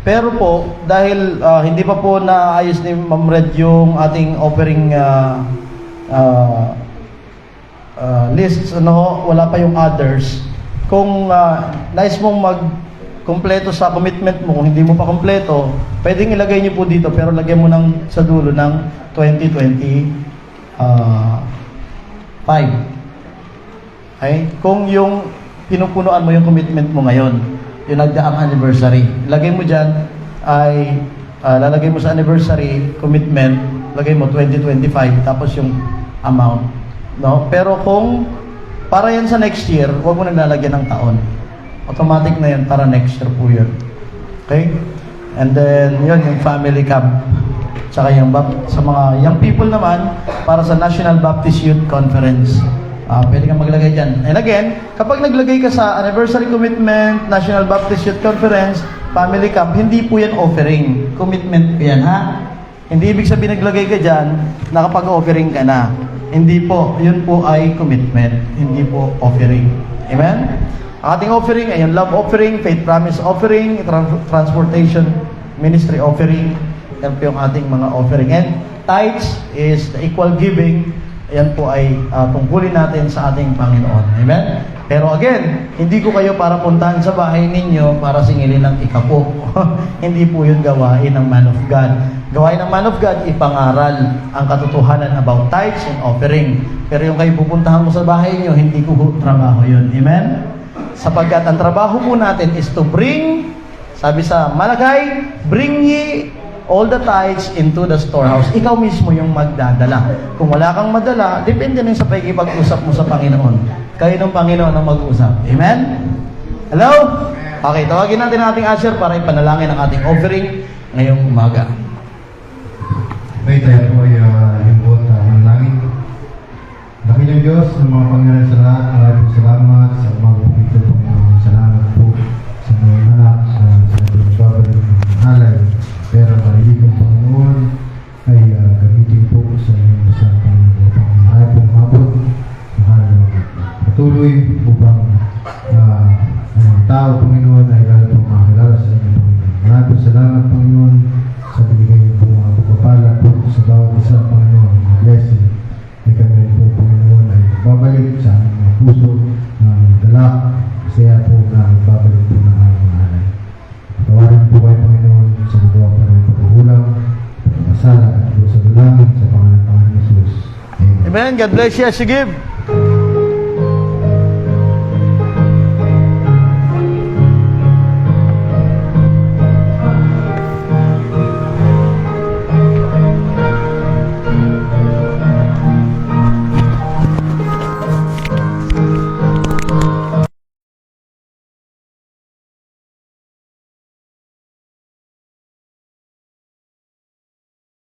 Pero po, dahil hindi pa po naayos ni Ma'am Red yung ating offering lists, wala pa yung others. Kung nais mong mag-kompleto sa commitment mo, kung hindi mo pa kompleto, pwedeng ilagay niyo po dito, pero lagyan mo sa dulo ng 2025. Okay? Kung yung pinupunuan mo yung commitment mo ngayon, yung nagdaang anniversary. Lagay mo dyan ay, lalagay mo sa anniversary commitment, lagay mo 2025, tapos yung amount. No? Pero kung para yan sa next year, huwag mo naglalagyan ng taon. Automatic na yan para next year po yun. Okay? And then, yun, yung family camp. Tsaka yung sa mga young people naman, para sa National Baptist Youth Conference. Pwede kang maglagay dyan. And again, kapag naglagay ka sa anniversary commitment, National Baptist Youth Conference, family camp, hindi po yan offering. Commitment po yan, ha? Hindi ibig sabihin naglagay ka dyan, nakapag-offering ka na. Hindi po. Yun po ay commitment. Hindi po offering. Amen? Ang ating offering ay yung love offering, faith promise offering, transportation ministry offering. Yan po yung ating mga offering. And tithes is the equal giving. Yan po ay tungkulin natin sa ating Panginoon. Amen? Pero again, hindi ko kayo para puntahan sa bahay ninyo para singilin ng ikapo. Hindi po yun gawain ng man of God. Gawain ng man of God, ipangaral ang katotohanan about tithes and offering. Pero yung kayo pupuntahan mo sa bahay niyo, hindi ko trabaho yun. Amen? Sapagkat ang trabaho po natin is to bring, sabi sa Malakay, bring ye all the tithes into the storehouse. Ikaw mismo yung magdadala. Kung wala kang madala, depende na sa pagkipag-usap mo sa Panginoon. Kayo ng Panginoon ang mag-usap. Amen? Hello? Okay, tawagin natin ang ating usher para ipanalangin ang ating offering ngayong umaga. Okay, tayo po ay limbot ng langit. Dakilang Diyos, ng mga Panginoon sa lahat, maraming salamat sa mga pupito po. Salamat po sa mga anak, sa nagbabalik ng alay. Pero hindi kong Panginoon ay gamitin po sa inyong isang Panginoon. salamat Panginoon sa binigay niyo po mga pagpapala po sa bawat isa Panginoon, mga blessing. Ay kami po Panginoon ay babalik sa aming mga puso ng galak, saya po na babalik po ng aming mga alay. Tawarin po kayo Panginoon sa magawa po ng pagkukulang, pagkakasala at po sa dalangin sa pangalan ng Panginoon Jesus. Amen. Amen. God bless you as you give.